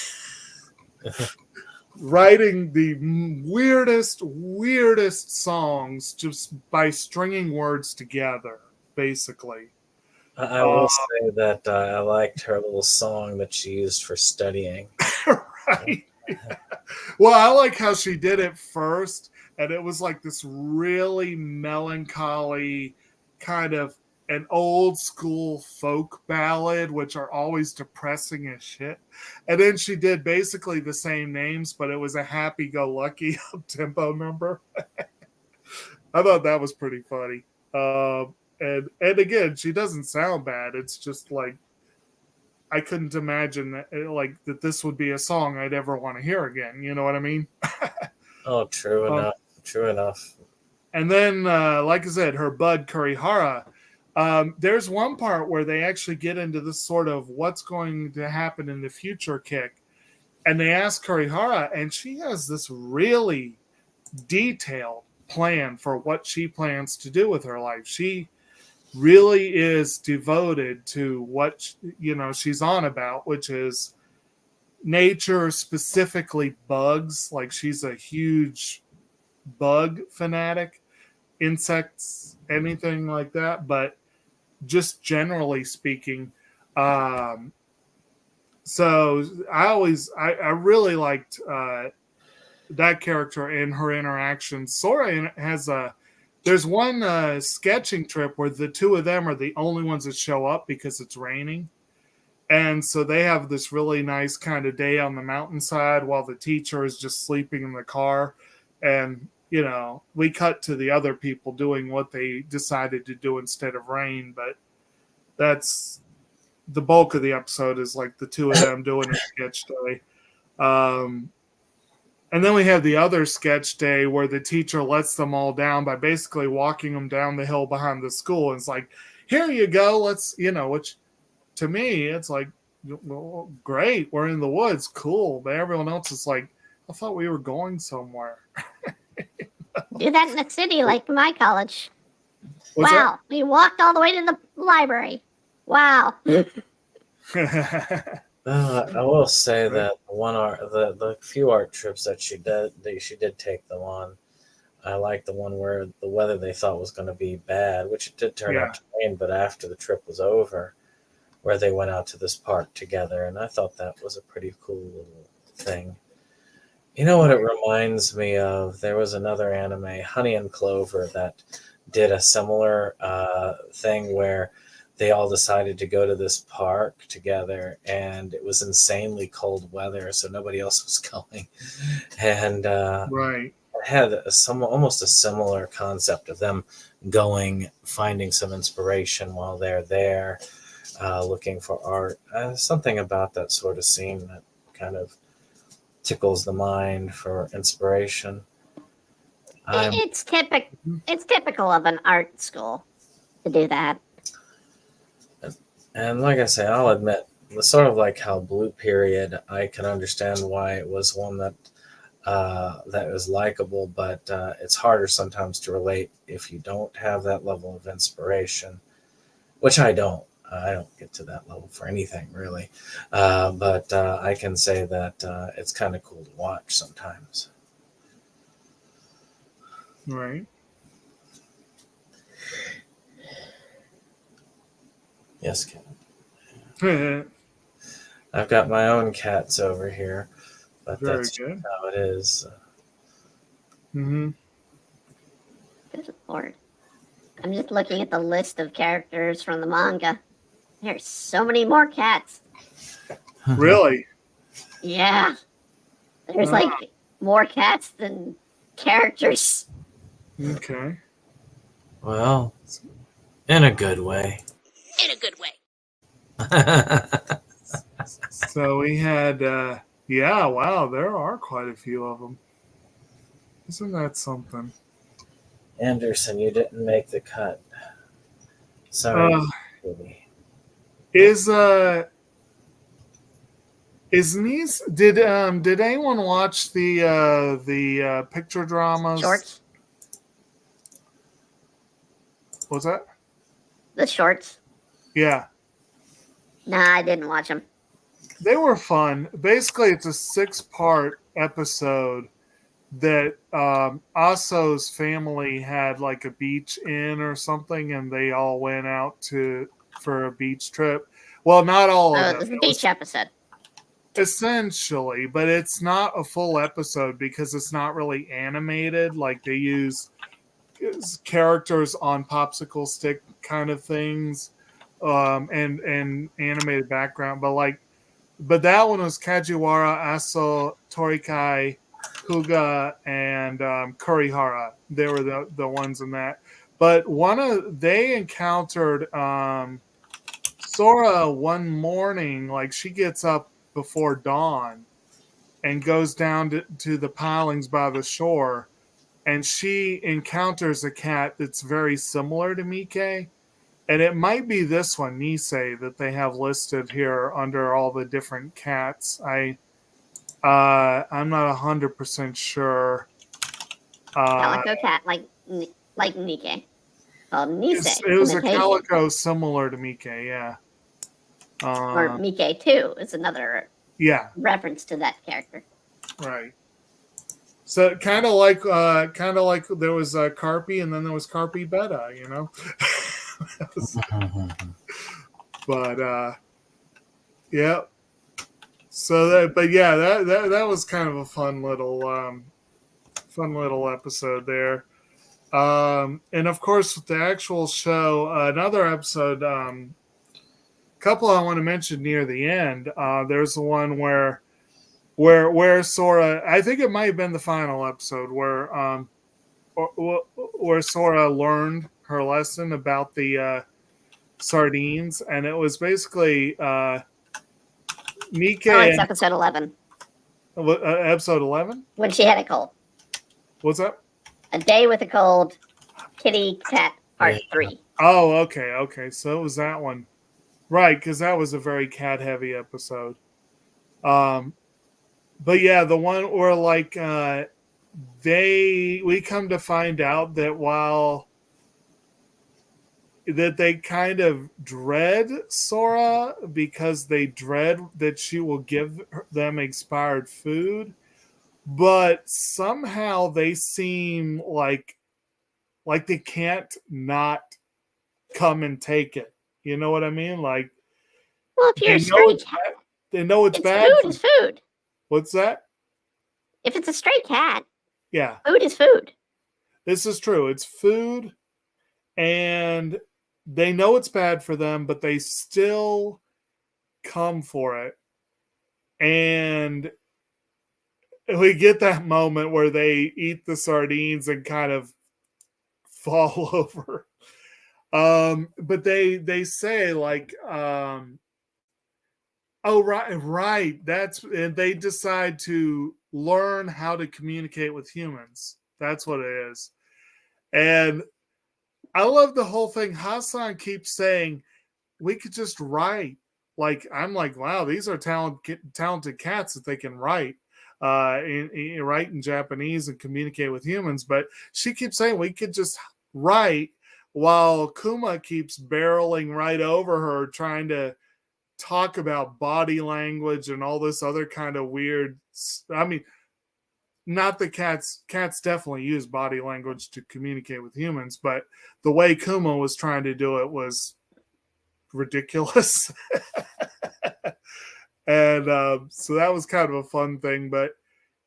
Writing the weirdest songs just by stringing words together, basically. I will say that I liked her little song that she used for studying. Right. Well, I like how she did it first, and it was like this really melancholy kind of an old school folk ballad, which are always depressing as shit. And then she did basically the same names, but it was a happy-go-lucky up-tempo number. I thought that was pretty funny. And again, she doesn't sound bad. It's just like I couldn't imagine that this would be a song I'd ever want to hear again. You know what I mean? Oh, true enough. True enough. And then, like I said, her bud Kurihara. There's one part where they actually get into this sort of what's going to happen in the future kick. And they ask Kurihara, and she has this really detailed plan for what she plans to do with her life. She really is devoted to what she's on about, which is nature, specifically bugs. Like she's a huge bug fanatic, insects, anything like that. But just generally speaking, so I really liked that character and her interactions. Sora there's one sketching trip where the two of them are the only ones that show up because it's raining. And so they have this really nice kind of day on the mountainside while the teacher is just sleeping in the car. And, you know, we cut to the other people doing what they decided to do instead of rain. But that's the bulk of the episode is like the two of them doing a sketch day. And then we have the other sketch day where the teacher lets them all down by basically walking them down the hill behind the school. And it's like, here you go. Let's, you know, which to me, it's like, well, great. We're in the woods. Cool. But everyone else is like, I thought we were going somewhere. Do that in the city like my college. What's Wow. We walked all the way to the library. Wow. I will say that the few art trips that she did take them on. I like the one where the weather they thought was going to be bad, which it did turn out to rain, but after the trip was over, where they went out to this park together, and I thought that was a pretty cool little thing. You know what it reminds me of? There was another anime, Honey and Clover, that did a similar thing where they all decided to go to this park together, and it was insanely cold weather, so nobody else was going. And right. it had almost a similar concept of them going, finding some inspiration while they're there, looking for art. Something about that sort of scene that kind of tickles the mind for inspiration. It's typical of an art school to do that. And like I say, I'll admit, sort of like how Blue Period, I can understand why it was one that was likable, but it's harder sometimes to relate if you don't have that level of inspiration, which I don't. I don't get to that level for anything, really. But I can say that it's kind of cool to watch sometimes. Right. Yes, Ken. I've got my own cats over here, but Very that's good. how it is. Mm-hmm. Good Lord. I'm just looking at the list of characters from the manga. There's so many more cats. Really? Yeah. There's like more cats than characters. Okay. Well, in a good way. In a good way. So we had, wow, there are quite a few of them. Isn't that something? Anderson, you didn't make the cut. Sorry. Is Niece? Did anyone watch the picture dramas? Shorts? What's that? The shorts? Yeah. Nah, I didn't watch them. They were fun. Basically, it's a 6-part episode that Aso's family had like a beach inn or something, and they all went out for a beach trip. Well, not all of them. It was a beach episode. Essentially, but it's not a full episode because it's not really animated. Like they use characters on popsicle stick kind of things, and animated background. But that one was Kajiwara, Aso, Torikai, Kuga, and Kurihara. They were the ones in that. But they encountered Sora one morning. Like she gets up before dawn and goes down to the pilings by the shore, and she encounters a cat that's very similar to Mike. And it might be this one, Nisei, that they have listed here under all the different cats. I'm not 100% sure. Calico cat, like Nike. Called Nisei. It was a calico similar to Mike, yeah. Or Mike 2 is another reference to that character. Right. So kind of like there was Carpy, and then there was Carpy Beta, you know. But yeah. So that was kind of a fun little episode there. And of course, with the actual show, another episode couple I want to mention near the end. There's the one where Sora. I think it might have been the final episode where Sora learned her lesson about the sardines, and it was basically Mike. Oh, it's episode 11 episode 11. when she had a cold. What's that? A Day with a Cold, Kitty Cat Part 3. Oh, okay. So it was that one, right? Because that was a very cat-heavy episode. But yeah, the one where like we come to find out that that they kind of dread Sora because they dread that she will give them expired food, but somehow they seem like they can't not come and take it. You know what I mean? Like, well, if you're a stray cat, they know it's bad. Food is food. What's that? If it's a stray cat, yeah, food is food. This is true. It's food, and they know it's bad for them, but they still come for it. And we get that moment where they eat the sardines and kind of fall over. But they say like, oh, right. And they decide to learn how to communicate with humans. That's what it is. And I love the whole thing. Hassan keeps saying, we could just write. Like, I'm like, wow, these are talented cats that they can write. Write in Japanese and communicate with humans. But she keeps saying we could just write, while Kuma keeps barreling right over her, trying to talk about body language and all this other kind of weird. I mean, not that cats definitely use body language to communicate with humans, but the way Kuma was trying to do it was ridiculous. And so that was kind of a fun thing. But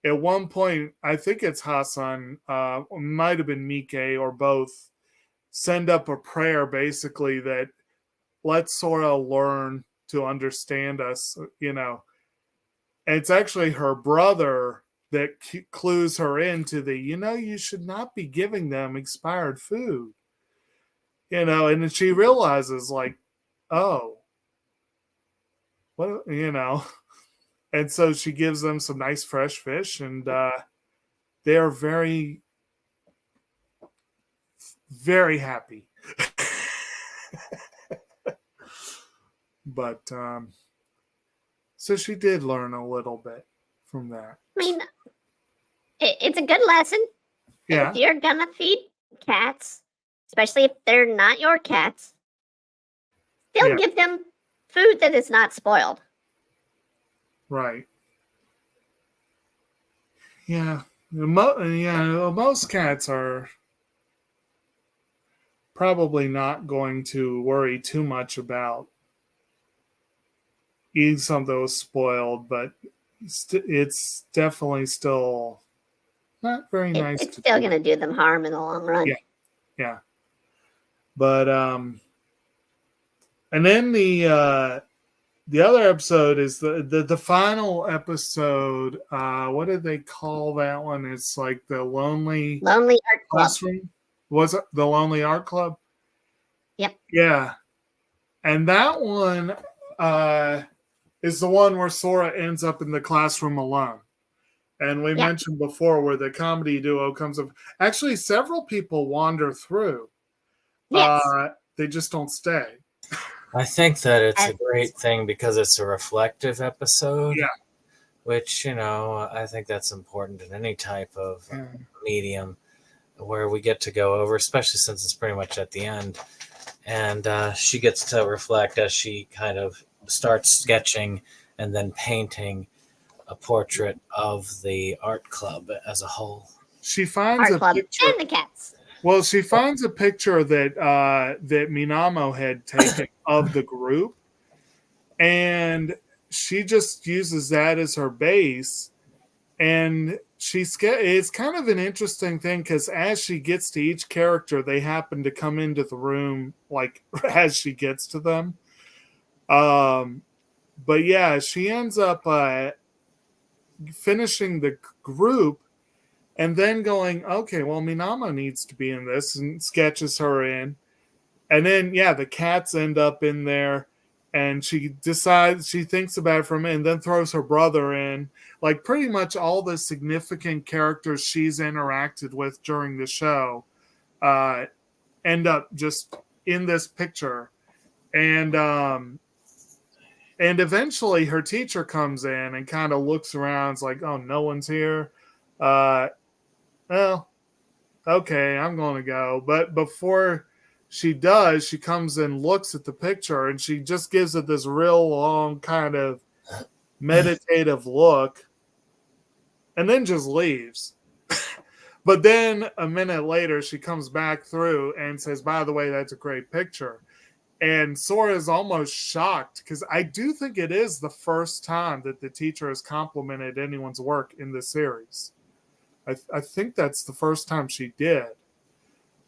at one point, I think it's Hassan, might have been Mike or both, send up a prayer basically that lets Sora learn to understand us, you know. And it's actually her brother that clues her into you should not be giving them expired food, and then she realizes like, oh, what, and so she gives them some nice fresh fish, and they're very, very happy. But so she did learn a little bit from that. I mean, it's a good lesson. Yeah. If you're gonna feed cats, especially if they're not your cats, still give them food that is not spoiled. Right. Yeah. Most cats are probably not going to worry too much about eating something that was spoiled, but it's definitely still not very nice. It's still going to do them harm in the long run. Yeah. But and then the other episode is the final episode. What did they call that one? It's like the Lonely Art Club. Classroom. Was it the Lonely Art Club? Yep. Yeah. And that one is the one where Sora ends up in the classroom alone. And we mentioned before where the comedy duo comes up. Actually, several people wander through. Yes. They just don't stay. I think that it's a great thing because it's a reflective episode. Yeah. Which, I think that's important in any type of medium where we get to go over, especially since it's pretty much at the end. And she gets to reflect as she kind of starts sketching and then painting a portrait of the art club as a whole. She finds art a club picture. And the cats. Well, she finds a picture that Minamo had taken of the group, and she just uses that as her base. And it's kind of an interesting thing because as she gets to each character, they happen to come into the room like as she gets to them. But yeah, she ends up finishing the group and then going, okay, well, Minamo needs to be in this, and sketches her in. And then, yeah, the cats end up in there, and she decides, she thinks about it for a minute, and then throws her brother in. Like, pretty much all the significant characters she's interacted with during the show end up just in this picture. And eventually her teacher comes in and kind of looks around. It's like, oh, no one's here. Well, okay, I'm going to go. But before she does, she comes and looks at the picture, and she just gives it this real long kind of meditative look and then just leaves. But then a minute later, she comes back through and says, by the way, that's a great picture. And Sora is almost shocked, because I do think it is the first time that the teacher has complimented anyone's work in the series. I think that's the first time she did.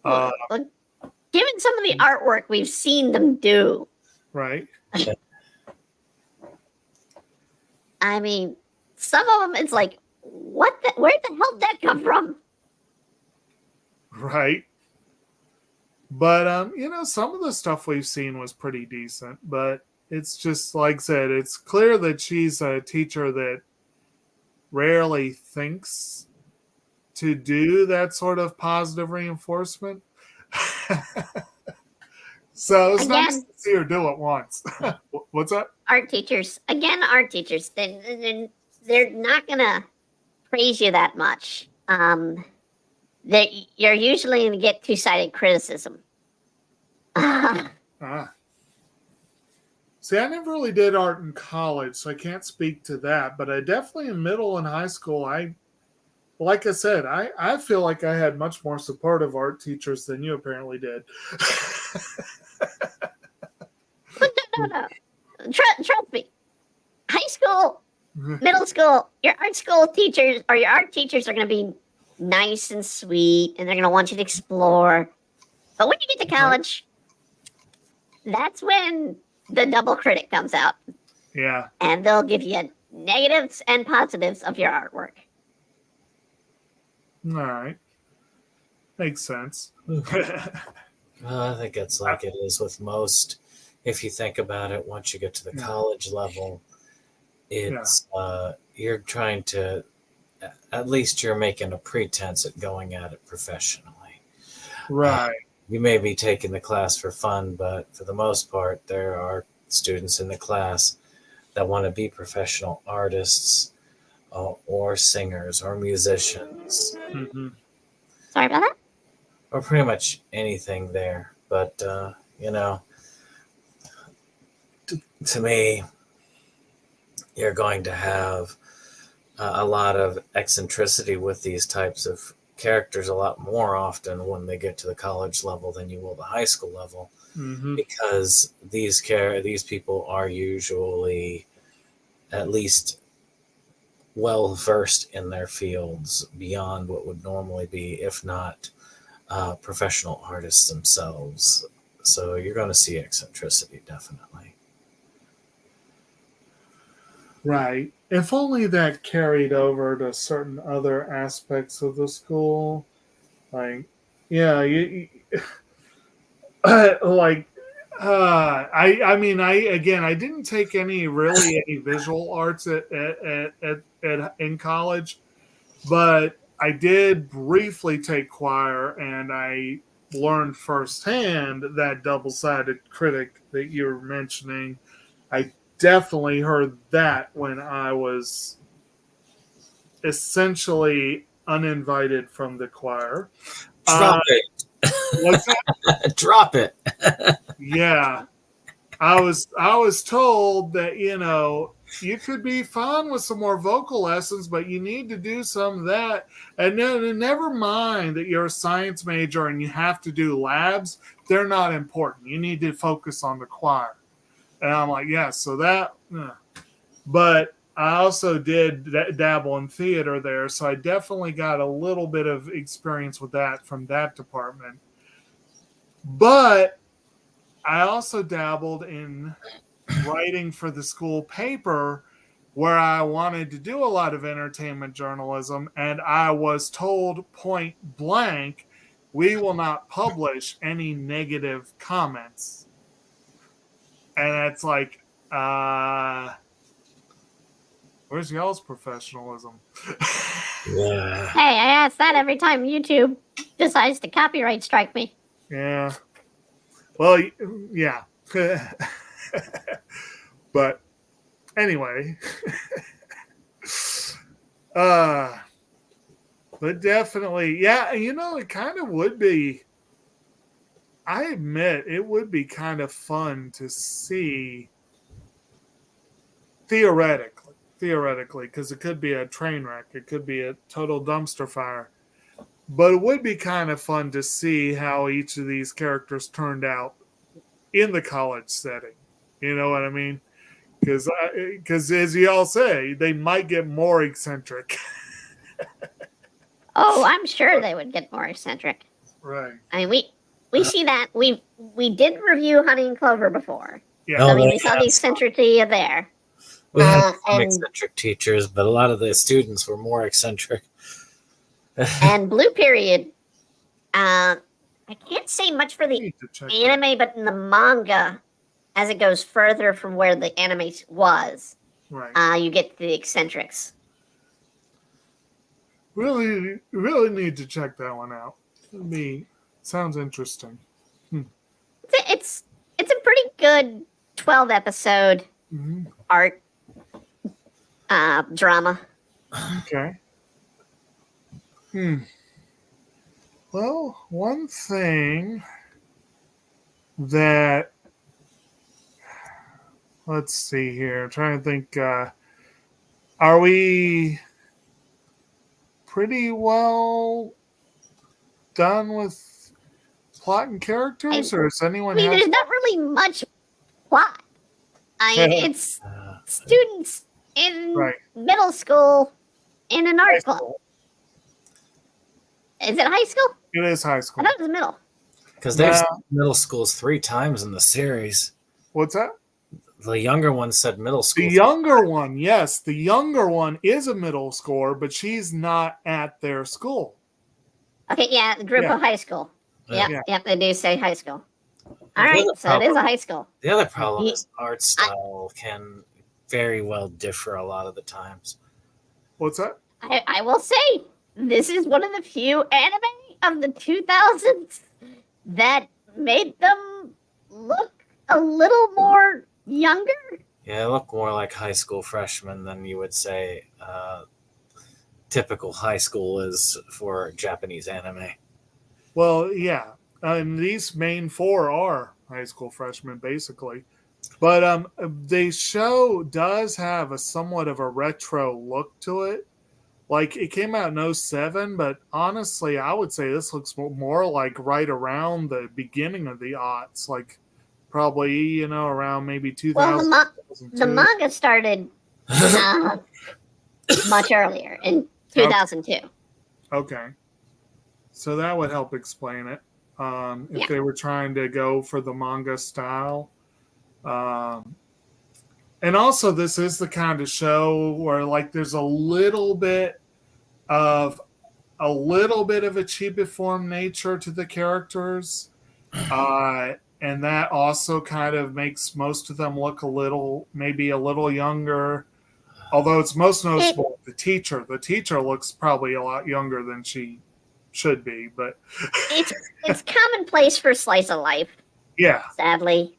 Well, given some of the artwork we've seen them do. Right. I mean, some of them, it's like, where the hell did that come from? Right. But, some of the stuff we've seen was pretty decent. But it's just, like I said, it's clear that she's a teacher that rarely thinks to do that sort of positive reinforcement. So it's nice to see her do it once. What's that? Art teachers. They're not going to praise you that much. You're usually going to get two-sided criticism. See, I never really did art in college, so I can't speak to that. But I definitely in middle and high school, like I said, I feel like I had much more supportive art teachers than you apparently did. No. Trust me. High school, middle school, your art school teachers or your art teachers are going to be nice and sweet, and they're going to want you to explore. But when you get to college, that's when the double critic comes out. Yeah. And they'll give you negatives and positives of your artwork. All right. Makes sense. I think it's like it is with most. If you think about it, once you get to the college level, it's you're trying to, at least you're making a pretense at going at it professionally. Right. You may be taking the class for fun, but for the most part, there are students in the class that want to be professional artists or singers or musicians. Mm-hmm. Sorry about that? Or pretty much anything there. But, to me, you're going to have a lot of eccentricity with these types of characters a lot more often when they get to the college level than you will the high school level. Mm-hmm. Because these people are usually at least well versed in their fields beyond what would normally be, if not professional artists themselves. So you're going to see eccentricity, definitely. Right. If only that carried over to certain other aspects of the school. Like, yeah, I didn't take any visual arts in college, but I did briefly take choir, and I learned firsthand that double-sided critic that you were mentioning. I definitely heard that when I was essentially uninvited from the choir. Drop it. What's that? Drop it. Yeah. I was told that, you could be fine with some more vocal lessons, but you need to do some of that. And never mind that you're a science major and you have to do labs. They're not important. You need to focus on the choir. And I'm like, yeah, so that. But I also did dabble in theater there, so I definitely got a little bit of experience with that from that department. But I also dabbled in writing for the school paper where I wanted to do a lot of entertainment journalism, and I was told point blank, we will not publish any negative comments. And it's like, where's y'all's professionalism? Yeah. Hey, I ask that every time YouTube decides to copyright strike me. Yeah. Well, yeah. But anyway. But definitely, yeah, it kind of would be, I admit, it would be kind of fun to see theoretically, because it could be a train wreck, it could be a total dumpster fire. But it would be kind of fun to see how each of these characters turned out in the college setting. You know what I mean? Because as you all say, they might get more eccentric. Oh, I'm sure they would get more eccentric. Right. I mean, we see that. We did review Honey and Clover before. Yeah. Oh, I mean, we saw the eccentricity there. We had some and- eccentric teachers, but a lot of the students were more eccentric. And Blue Period, I can't say much for I the need to check that. anime, but in the manga, as it goes further from where the anime was, Right. you get the eccentrics. Really need to check that one out. Sounds interesting. It's a pretty good 12 episode Mhm. art drama. Okay. Well, one thing that, let's see here. I'm trying to think. Are we pretty well done with plot and characters, or does anyone I mean, have? there's not really much plot. I mean, it's students in Right. middle school in an High art club. school. Is it high school? It is high I school. thought it was middle. Because they've Yeah. said middle schools 3 times in the series. What's that? The younger one said middle school. The younger one, yes, the younger one is a middle schooler, but she's not at their school. Okay, yeah, the group Yeah. of high school. Yeah. Yep, they do say high school. All The right, other so it is a problem- high school. The other problem Ye- is art style can very well differ a lot of the times. What's that? I will say, this is one of the few anime of the 2000s that made them look a little more younger. Yeah, they look more like high school freshmen than you would say typical high school is for Japanese anime. Well, yeah. These main 4 are high school freshmen, basically. But the show does have a somewhat of a retro look to it. Like, it came out in 2007, but honestly, I would say this looks more like right around the beginning of the aughts. Like, probably, around maybe 2000. Well, the manga started much earlier in 2002. Okay. So that would help explain it. If they were trying to go for the manga style. And also, this is the kind of show where, like, there's a little bit of a cheapiform nature to the characters. And that also kind of makes most of them look maybe a little younger. Although it's most noticeable the teacher. The teacher looks probably a lot younger than she should be, but it's commonplace for slice of life. Yeah. Sadly,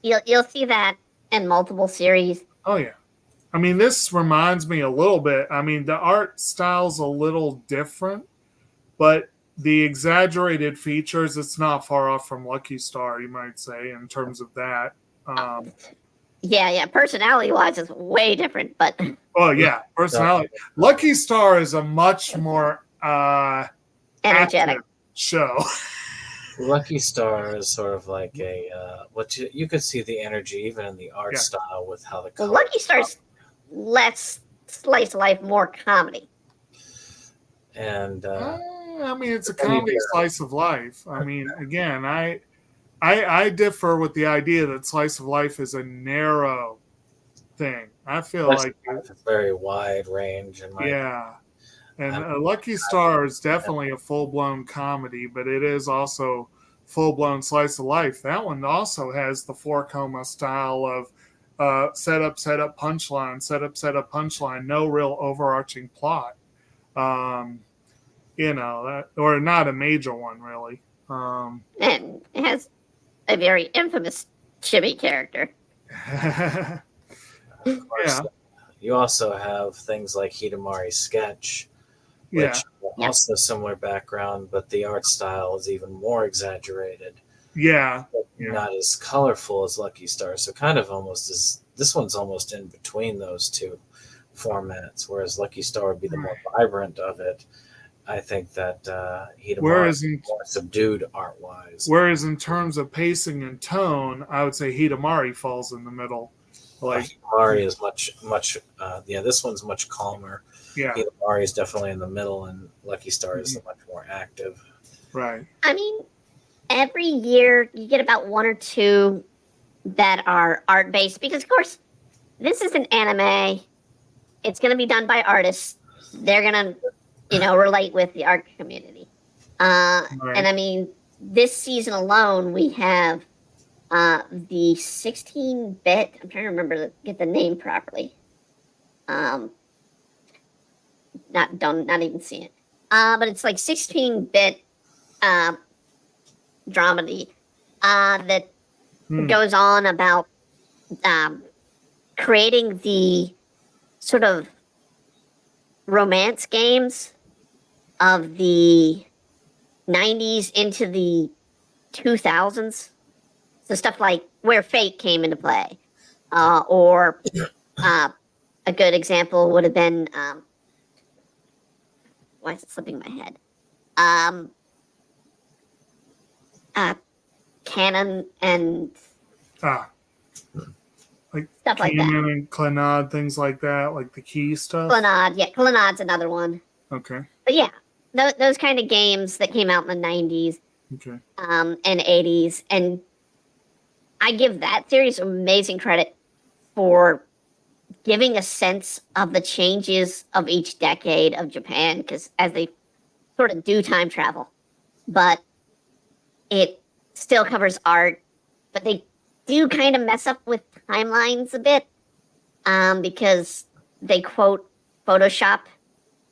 you'll see that in multiple series. Oh yeah. I mean, this reminds me a little bit. I mean, the art style's a little different, but the exaggerated features, it's not far off from Lucky Star, you might say, in terms of that. Yeah. Personality-wise, it's way different, but Oh yeah, personality. Lucky Star is a much more energetic. active show. Lucky Star is sort of like a you could see the energy even in the art style with how the colors. Lucky Star's less slice of life, more comedy. And I mean, it's a comedy slice of life. I mean, again, I differ with the idea that slice of life is a narrow thing. I feel like It's a very wide range in my yeah. And I'm- Lucky Star is definitely a full blown comedy, but it is also full blown slice of life. That one also has the four coma style of setup, punchline, setup, punchline. No real overarching plot. Um, or not a major one really. And it has a very infamous chibi character. of course, Yeah. you also have things like Hidamari's Sketch, Yeah. which also similar background, but the art style is even more exaggerated. Yeah. Not as colorful as Lucky Star, so kind of almost is. This one's almost in between those two formats, whereas Lucky Star would be the more vibrant of it. I think that Hidamari is more subdued art wise. Whereas in terms of pacing and tone, I would say Hidamari falls in the middle. Like Hidamari is much. This one's much calmer. Yeah. Hidamari is definitely in the middle, and Lucky Star is much more active. Right. I mean, every year you get about one or two that are art based because, of course, this is an anime. It's going to be done by artists. They're going to, relate with the art community. Right. And I mean, this season alone, we have the 16-bit. I'm trying to remember get the name properly. Not even see it. But it's like 16-bit dramedy that goes on about creating the sort of romance games of the 90s into the 2000s. So stuff like Where Fate came into play. Or a good example would have been, why is it slipping my head? Canon and like stuff like Canon that. and Clannad, things like that, like the key stuff. Clannad's another one. Okay. But yeah, those kind of games that came out in the 90s and 80s. And I give that series amazing credit for giving a sense of the changes of each decade of Japan, because as they sort of do time travel, but it still covers art, but they do kind of mess up with timelines a bit because they quote Photoshop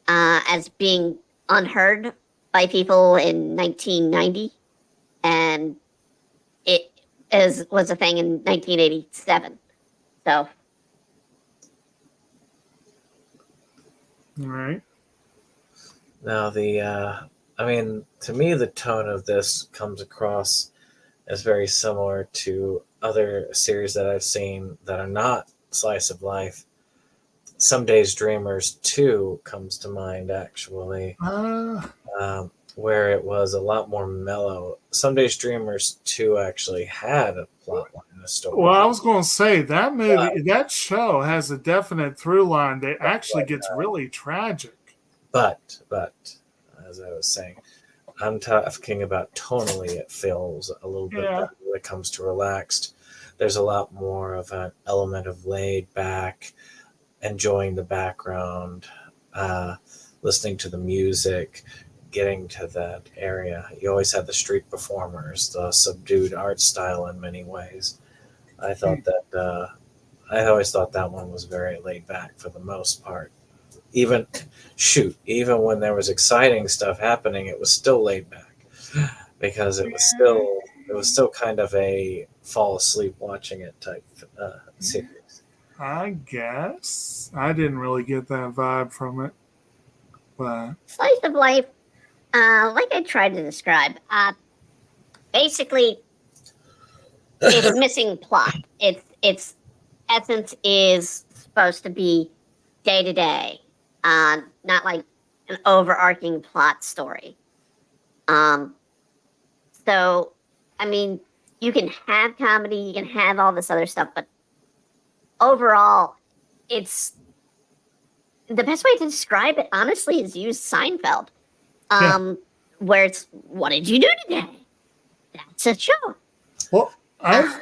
as being unheard by people in 1990, and it was a thing in 1987. So, all right. Now to me, the tone of this comes across as very similar to other series that I've seen that are not slice of life. Some Days Dreamers 2 comes to mind, actually, where it was a lot more mellow. Some Days Dreamers 2 actually had a plot line and a story. Well, I was going to say that movie, that show has a definite through line that actually gets really tragic. But as I was saying, I'm talking about tonally. It feels a little bit better when it comes to relaxed. There's a lot more of an element of laid back, enjoying the background, listening to the music, getting to that area. You always had the street performers, the subdued art style in many ways. I thought that I always thought that one was very laid back for the most part. Even when there was exciting stuff happening, it was still laid back because it was still kind of a fall asleep watching it type series. I guess I didn't really get that vibe from it, but slice of life, like I tried to describe, basically it's missing plot. Its essence is supposed to be day to day, not like an overarching plot story. So, I mean, you can have comedy, you can have all this other stuff, but overall, it's the best way to describe it, honestly, is use Seinfeld, where it's, what did you do today? That's a show. Well, Uh,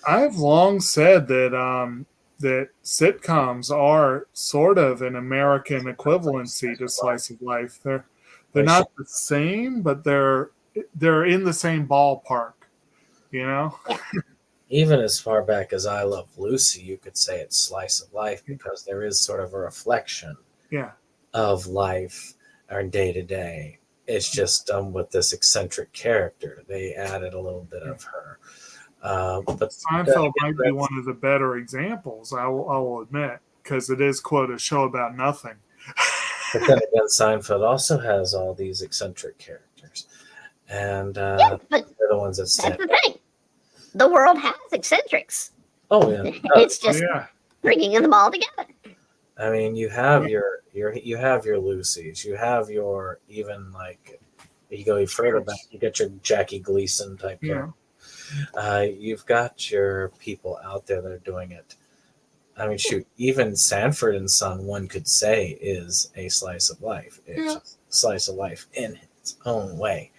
I've long said that that sitcoms are sort of an American equivalency to slice of life. They're They not the same, but they're in the same ballpark. You know? even as far back as I Love Lucy, you could say it's slice of life because there is sort of a reflection Yeah. of life or day to day. It's just done with this eccentric character. They added a little bit of her. But Seinfeld might be one of the better examples, I will admit, because it is, quote, a show about nothing. but then again, Seinfeld also has all these eccentric characters. And yeah, but they're the ones that stand. that's the thing. The world has eccentrics. Oh, yeah. It's just bringing them all together. I mean, you have your you have your Lucys, you have your even like you go further back, you get your Jackie Gleason type character. You've got your people out there that are doing it. I mean, shoot, even Sanford and Son, one could say, is a slice of life. It's a slice of life in its own way.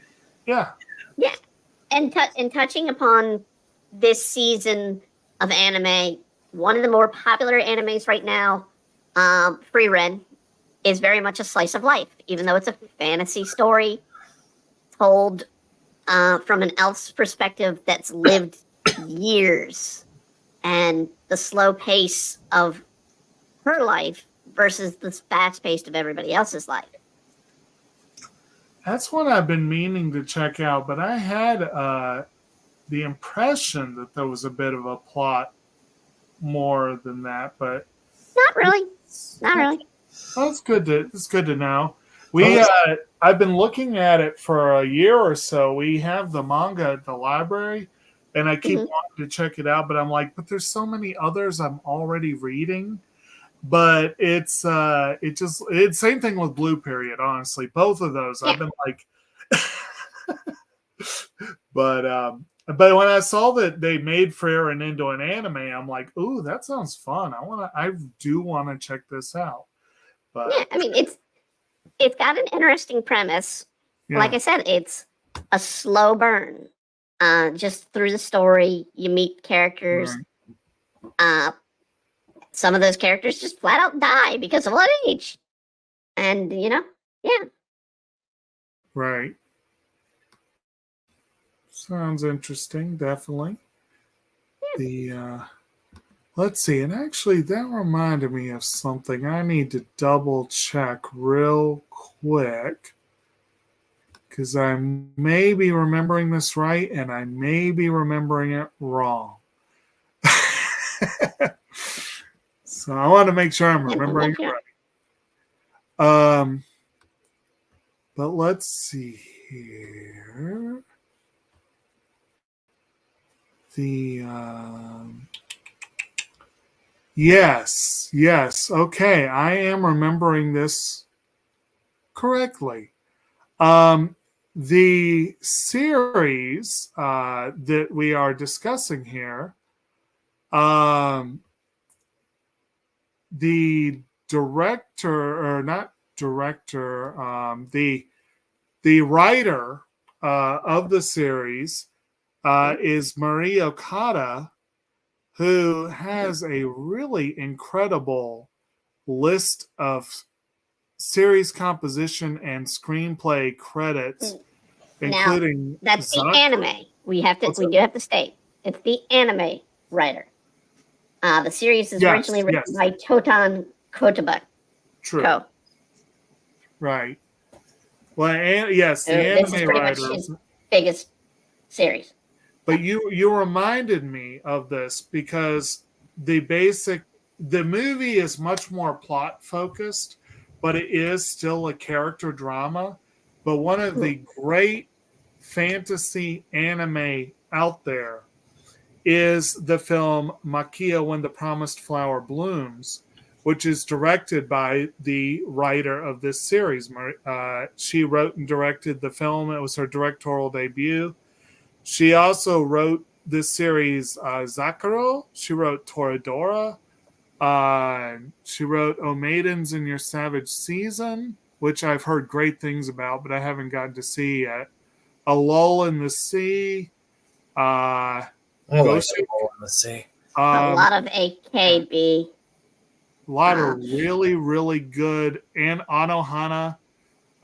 Yeah. Yeah. And touching upon this season of anime, one of the more popular animes right now, Free Ren, is very much a slice of life, even though it's a fantasy story told from an elf's perspective that's lived years, and the slow pace of her life versus the fast pace of everybody else's life. That's what I've been meaning to check out, but I had the impression that there was a bit of a plot more than that, but not really. Well, it's good to know. I've been looking at it for a year or so. We have the manga at the library, and I keep wanting to check it out, but I'm like, but there's so many others I'm already reading. But it's same thing with Blue Period, honestly. Both of those I've been like but when I saw that they made Frieren into an anime, I'm like, ooh, that sounds fun. I do want to check this out. But yeah, I mean it's got an interesting premise. Yeah. Like I said, it's a slow burn. Just through the story, you meet characters. Right. Some of those characters just flat out die because of old age. And, yeah. Right. Sounds interesting, definitely. Yeah. Let's see, and actually that reminded me of something I need to double check real quick, because I may be remembering this right and I may be remembering it wrong. So I want to make sure I'm remembering it right. But let's see here. Yes. Okay, I am remembering this correctly. The series that we are discussing here, the director, or not director, the writer of the series is Marie Okada, who has a really incredible list of series composition and screenplay credits, including that's the anime. We do have to state it's the anime writer. The series is originally written by Totan Kotaba. True. Right. Well, the anime writers, biggest series. But you reminded me of this because the movie is much more plot focused, but it is still a character drama. But one of the great fantasy anime out there is the film Makia When the Promised Flower Blooms, which is directed by the writer of this series. She wrote and directed the film. It was her directorial debut. She also wrote this series, Zakuro. She wrote Toradora. She wrote O Maidens in Your Savage Season, which I've heard great things about, but I haven't gotten to see yet. A Lull in the Sea. I like Ghost. the Hole in the Sea. A lot of AKB. A lot of really, really good and Anohana.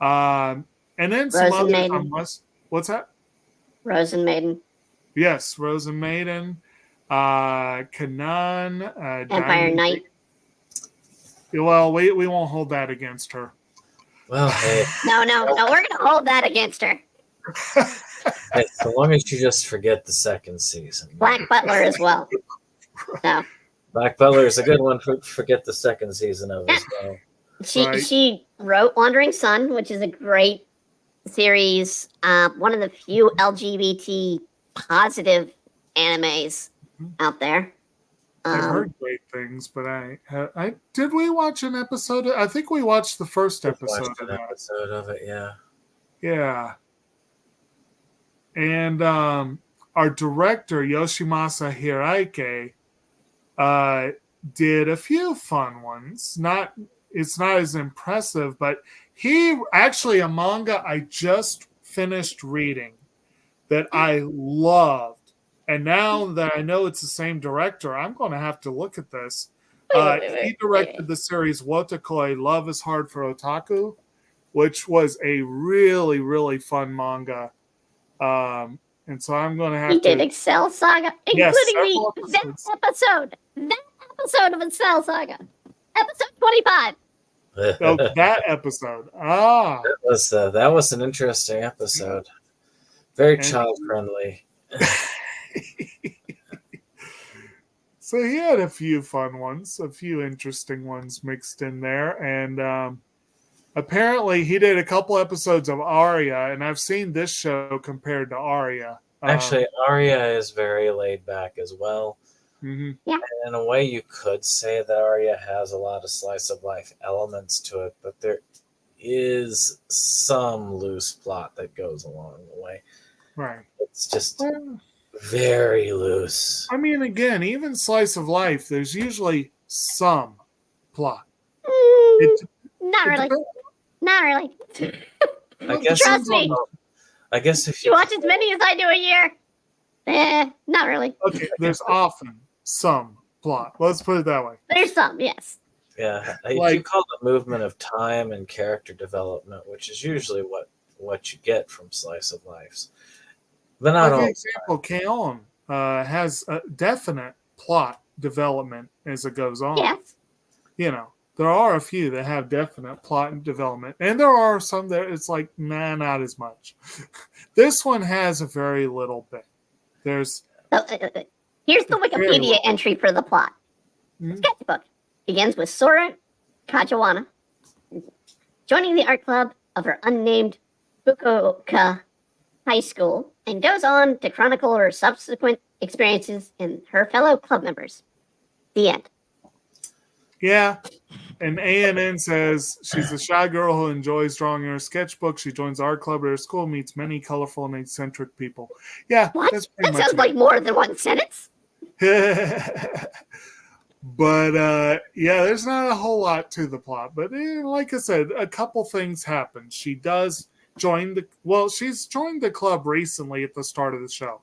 And then some Rose and others Maiden. on West. What's that? Rose and Maiden. Yes, Rose and Maiden. Kanan. Empire Diamond Knight. Well, we won't hold that against her. Well, hey, No, we're gonna hold that against her. hey, so long as you just forget the second season. Black Butler as well. So Black Butler is a good one. Forget the second season of as well. she wrote Wandering Sun, which is a great series. One of the few LGBT positive animes out there. I've heard great things, but I did we watch an episode? I think we watched the first episode Watched of an that. episode of it, yeah. Yeah. And our director, Yoshimasa Hiraike, did a few fun ones. It's not as impressive, but he actually, a manga I just finished reading that I loved. And now that I know it's the same director, I'm going to have to look at this. He directed the series Wotakoi, Love is Hard for Otaku, which was a really, really fun manga. And so I'm going to have He to... did Excel Saga, including that episode of Excel Saga. Episode 25. Oh, that episode. Ah. That was an interesting episode. Very child-friendly. So he had a few fun ones, a few interesting ones mixed in there. And apparently he did a couple episodes of Aria, and I've seen this show compared to Aria. Actually, Aria is very laid back as well. Mm-hmm. Yeah. And in a way, you could say that Aria has a lot of slice of life elements to it, but there is some loose plot that goes along the way. Right. It's just very loose. I mean, again, even slice of life, there's usually some plot. Not really. Not really. Trust me. I guess if you watch as many as I do a year, not really. Okay, there's often some plot. Let's put it that way. There's some, yes. Yeah, if you call the movement of time and character development, which is usually what you get from slice of lives. But not all. For example, K-On! Has a definite plot development as it goes on. Yes. You know, there are a few that have definite plot and development, and there are some that it's like, nah, not as much. This one has a very little bit. There's here's the Wikipedia entry for the plot. Sketchbook begins with Sora Kajawana joining the art club of her unnamed Fukuoka High School and goes on to chronicle her subsequent experiences and her fellow club members. The end. Yeah. And ANN says she's a shy girl who enjoys drawing in her sketchbook. She joins art club at her school, meets many colorful and eccentric people. Yeah. What? That sounds like more than one sentence. But yeah, there's not a whole lot to the plot. But like I said, a couple things happen. She does join she's joined the club recently at the start of the show.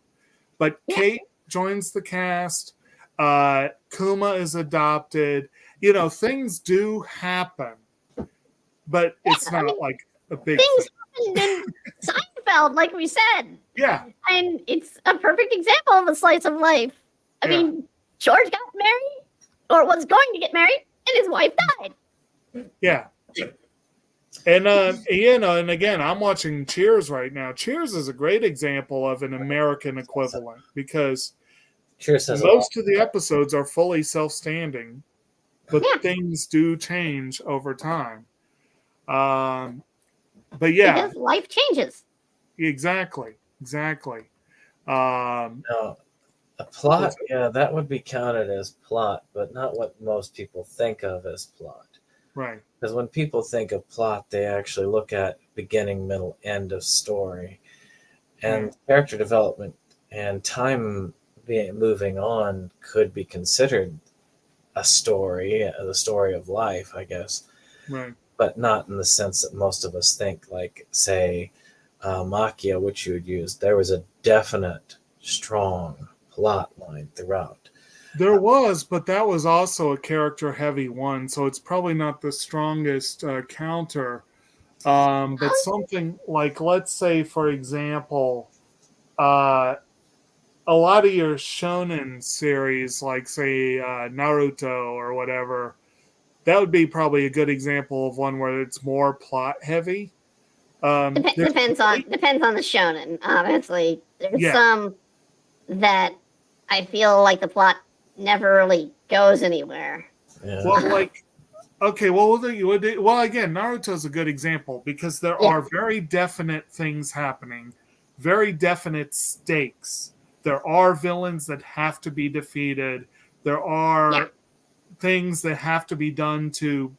But Kate joins the cast. Kuma is adopted. You know, things do happen. But it's not like a big thing. Things happened in Seinfeld, like we said. Yeah. And it's a perfect example of a slice of life. I mean, George got married, or was going to get married, and his wife died. Yeah. And, you know, and again, I'm watching Cheers right now. Cheers is a great example of an American equivalent because most of the episodes are fully self-standing, but things do change over time. But yeah. Because life changes. Exactly. No, a plot, that would be counted as plot, but not what most people think of as plot. Right. Because when people think of plot, they actually look at beginning, middle, end of story. And character development and time moving on could be considered a story, the story of life, I guess. Right. But not in the sense that most of us think, like, say, machia, which you would use, there was a definite, strong plot line throughout. There was, but that was also a character heavy one, so it's probably not the strongest counter. But something like, let's say, for example, a lot of your shonen series, like say Naruto or whatever, that would be probably a good example of one where it's more plot heavy. Depends on the shonen. Obviously, there's some that I feel like the plot never really goes anywhere. Yeah. Well, like, okay, well, again, Naruto's a good example because there are very definite things happening, very definite stakes. There are villains that have to be defeated. There are things that have to be done to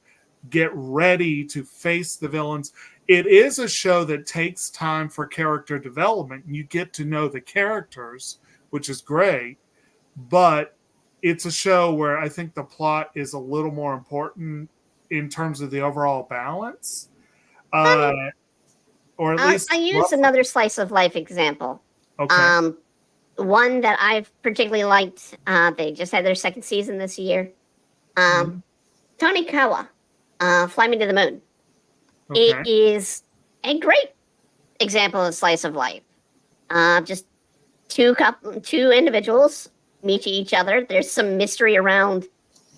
get ready to face the villains. It is a show that takes time for character development. You get to know the characters, which is great, but it's a show where I think the plot is a little more important in terms of the overall balance. Or at least I use another slice of life example. Okay. One that I've particularly liked, they just had their second season this year. Tonikawa, Fly Me to the Moon. Okay. It is a great example of slice of life. Just two individuals meet each other. There's some mystery around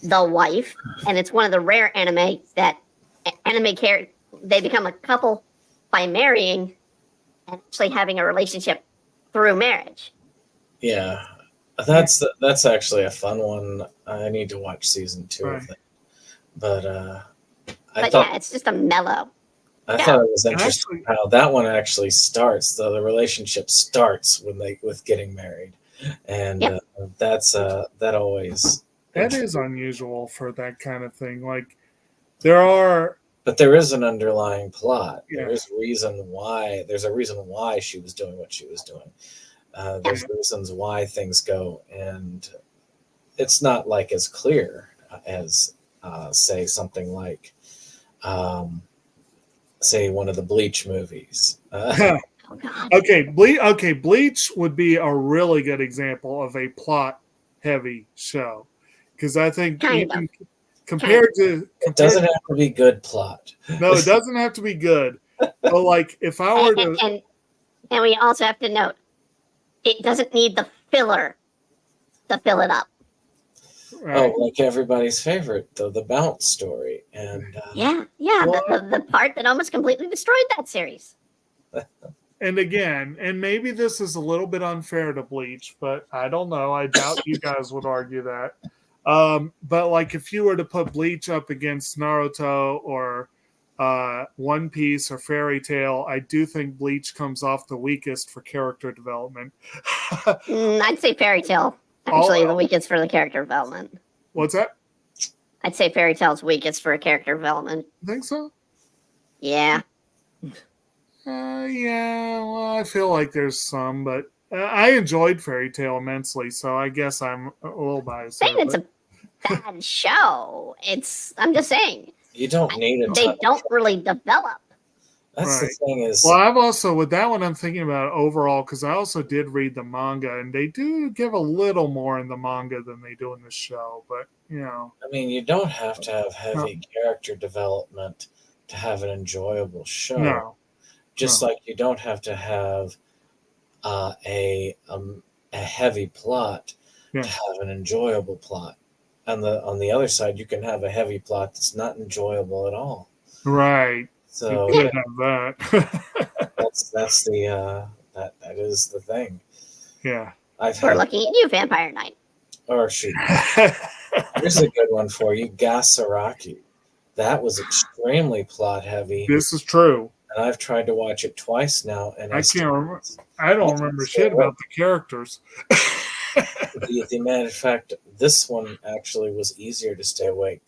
the wife, and it's one of the rare anime that they become a couple by marrying and actually having a relationship through marriage. Yeah, that's actually a fun one. I need to watch season 2 of that. But it's just a mellow. I thought it was interesting how that one actually starts. The relationship starts with getting married, and that always that is unusual for that kind of thing. Like but there is an underlying plot. Yeah. There's a reason why she was doing what she was doing. There's reasons why things go, and it's not like as clear as say something like say one of the Bleach movies. Okay, Bleach would be a really good example of a plot heavy show, because I think compared to it doesn't have to be good plot. No, it doesn't have to be good. But like if I were to and we also have to note, it doesn't need the filler to fill it up. Right. Oh, like everybody's favorite, though, the bounce story. And the part that almost completely destroyed that series. And again, and maybe this is a little bit unfair to Bleach, but I don't know. I doubt you guys would argue that. But like if you were to put Bleach up against Naruto or One Piece or Fairy Tail, I do think Bleach comes off the weakest for character development. I'd say Fairy Tail. Actually, the weakest for the character development. What's that? I'd say Fairy Tail's weakest for character development. Think so? Yeah. Yeah, well, I feel like there's some, but I enjoyed Fairy Tail immensely, so I guess I'm a little biased. I'm saying it's a bad show. I'm just saying. You don't need it. They don't really develop. That's right. The thing is. Well, I've also, with that one, I'm thinking about overall, because I also did read the manga, and they do give a little more in the manga than they do in the show, but, you know. I mean, you don't have to have heavy character development to have an enjoyable show. No. Just like you don't have to have a heavy plot to have an enjoyable plot. On the other side, you can have a heavy plot that's not enjoyable at all. Right. So you could have that. that's the that is the thing. Yeah. We're looking at you, Vampire Knight. Or shoot. Here's a good one for you, Gasaraki. That was extremely plot heavy. This is true. And I've tried to watch it twice now, and I can't remember. I don't remember shit about the characters. The matter of fact, this one actually was easier to stay awake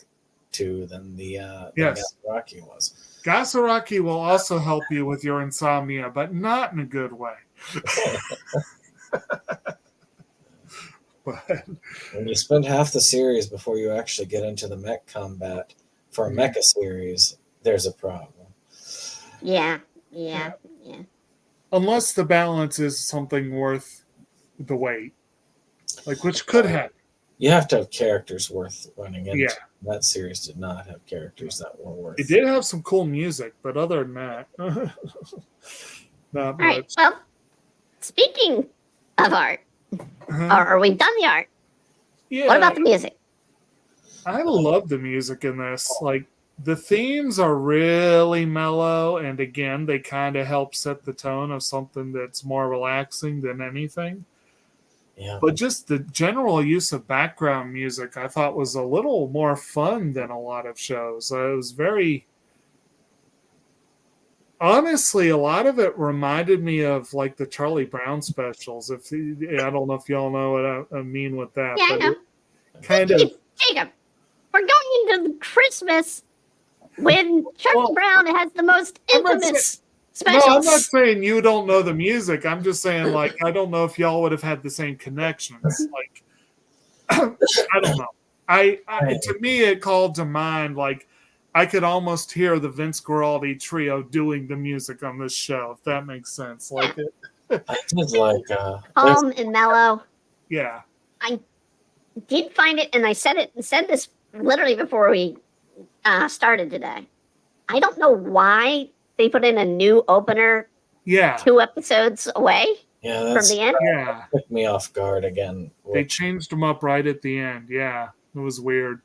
to than the Gasaraki was. Gasaraki will also help you with your insomnia, but not in a good way. But when you spend half the series before you actually get into the mech combat for a mecha series, there's a problem. Yeah. unless the balance is something worth the wait, like which could happen. You have to have characters worth running into. Yeah. That series did not have characters that were worth. It did have some cool music, but other than that, not All right. much. Well, speaking of art, are we done the art? Yeah. What about the music? I love the music in this. Like the themes are really mellow, and again, they kind of help set the tone of something that's more relaxing than anything. Yeah. But just the general use of background music, I thought was a little more fun than a lot of shows. It was very, honestly, a lot of it reminded me of like the Charlie Brown specials. I don't know if y'all know what I mean with that. Yeah, I know. Kind of. Jacob, we're going into Christmas when Charlie Brown has the most infamous specials. No, I'm not saying you don't know the music. I'm just saying, like, I don't know if y'all would have had the same connections. Like, I don't know. To me, it called to mind, like, I could almost hear the Vince Guaraldi trio doing the music on this show, if that makes sense. Like it. I did like calm and mellow. Yeah. I did find it, and I said this literally before we started today. I don't know why they put in a new opener. Yeah. 2 episodes away. Yeah, from the end. Yeah. Took me off guard again. They changed them up right at the end. Yeah, it was weird.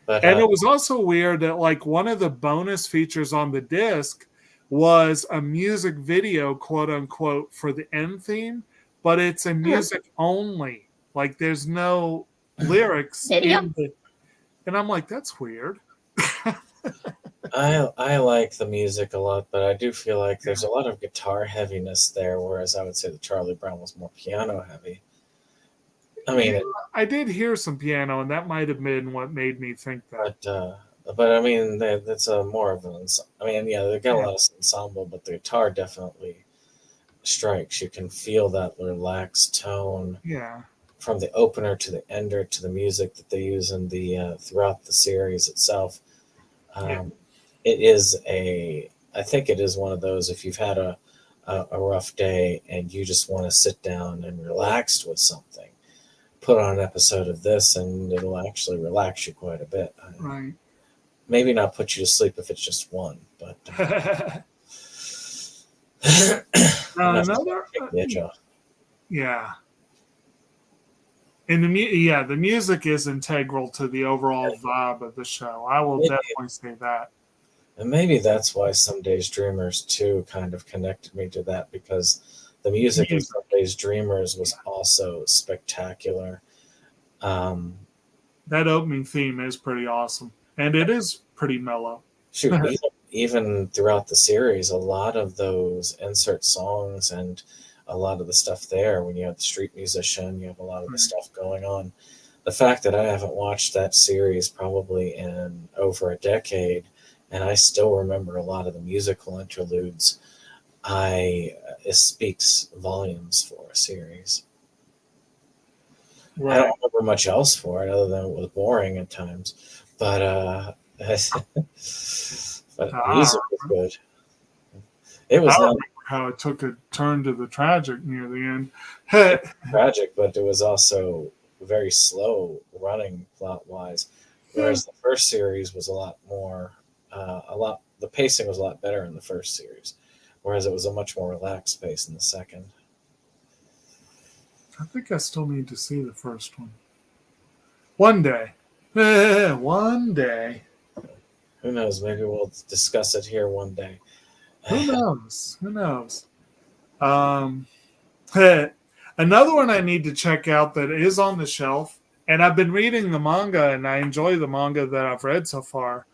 But, and it was also weird that like one of the bonus features on the disc was a music video, quote unquote, for the end theme, but it's a music only. Like there's no lyrics in the, and I'm like, that's weird. I like the music a lot, but I do feel like there's a lot of guitar heaviness there, whereas I would say the Charlie Brown was more piano heavy. I mean, I did hear some piano, and that might have been what made me think that. But I mean, that's a more of an. I mean, yeah, they got a lot of ensemble, but the guitar definitely strikes. You can feel that relaxed tone. Yeah. From the opener to the ender to the music that they use in the throughout the series itself. It is I think it is one of those, if you've had a rough day and you just want to sit down and relax with something, put on an episode of this and it'll actually relax you quite a bit. Right. Maybe not put you to sleep if it's just one, but another yeah. And the music is integral to the overall vibe of the show. I will definitely say that. And maybe that's why Some Days Dreamers too kind of connected me to that, because the music in Some Days Dreamers was also spectacular. That opening theme is pretty awesome, and it is pretty mellow. Shoot, even throughout the series, a lot of those insert songs and a lot of the stuff there, when you have the street musician, you have a lot of the stuff going on. The fact that I haven't watched that series probably in over a decade, and I still remember a lot of the musical interludes, it speaks volumes for a series. Right. I don't remember much else for it other than it was boring at times, but the music was good. It was not how it took a turn to the tragic near the end. Tragic, but it was also very slow running plot wise. Whereas the first series was a lot more, the pacing was a lot better in the first series, whereas it was a much more relaxed pace in the second. I think I still need to see the first one. One day. One day. Who knows? Maybe we'll discuss it here one day. Who knows? Who knows? Another one I need to check out that is on the shelf, and I've been reading the manga, and I enjoy the manga that I've read so far.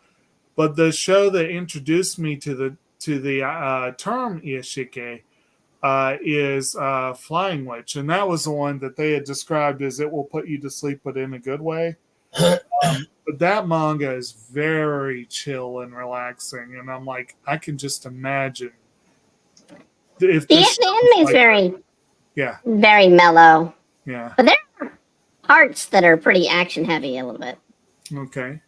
But the show that introduced me to the term Iashike is Flying Witch, and that was the one that they had described as it will put you to sleep, but in a good way. But that manga is very chill and relaxing, and I'm like, I can just imagine if the anime is very mellow. Yeah, but there are parts that are pretty action heavy a little bit. Okay,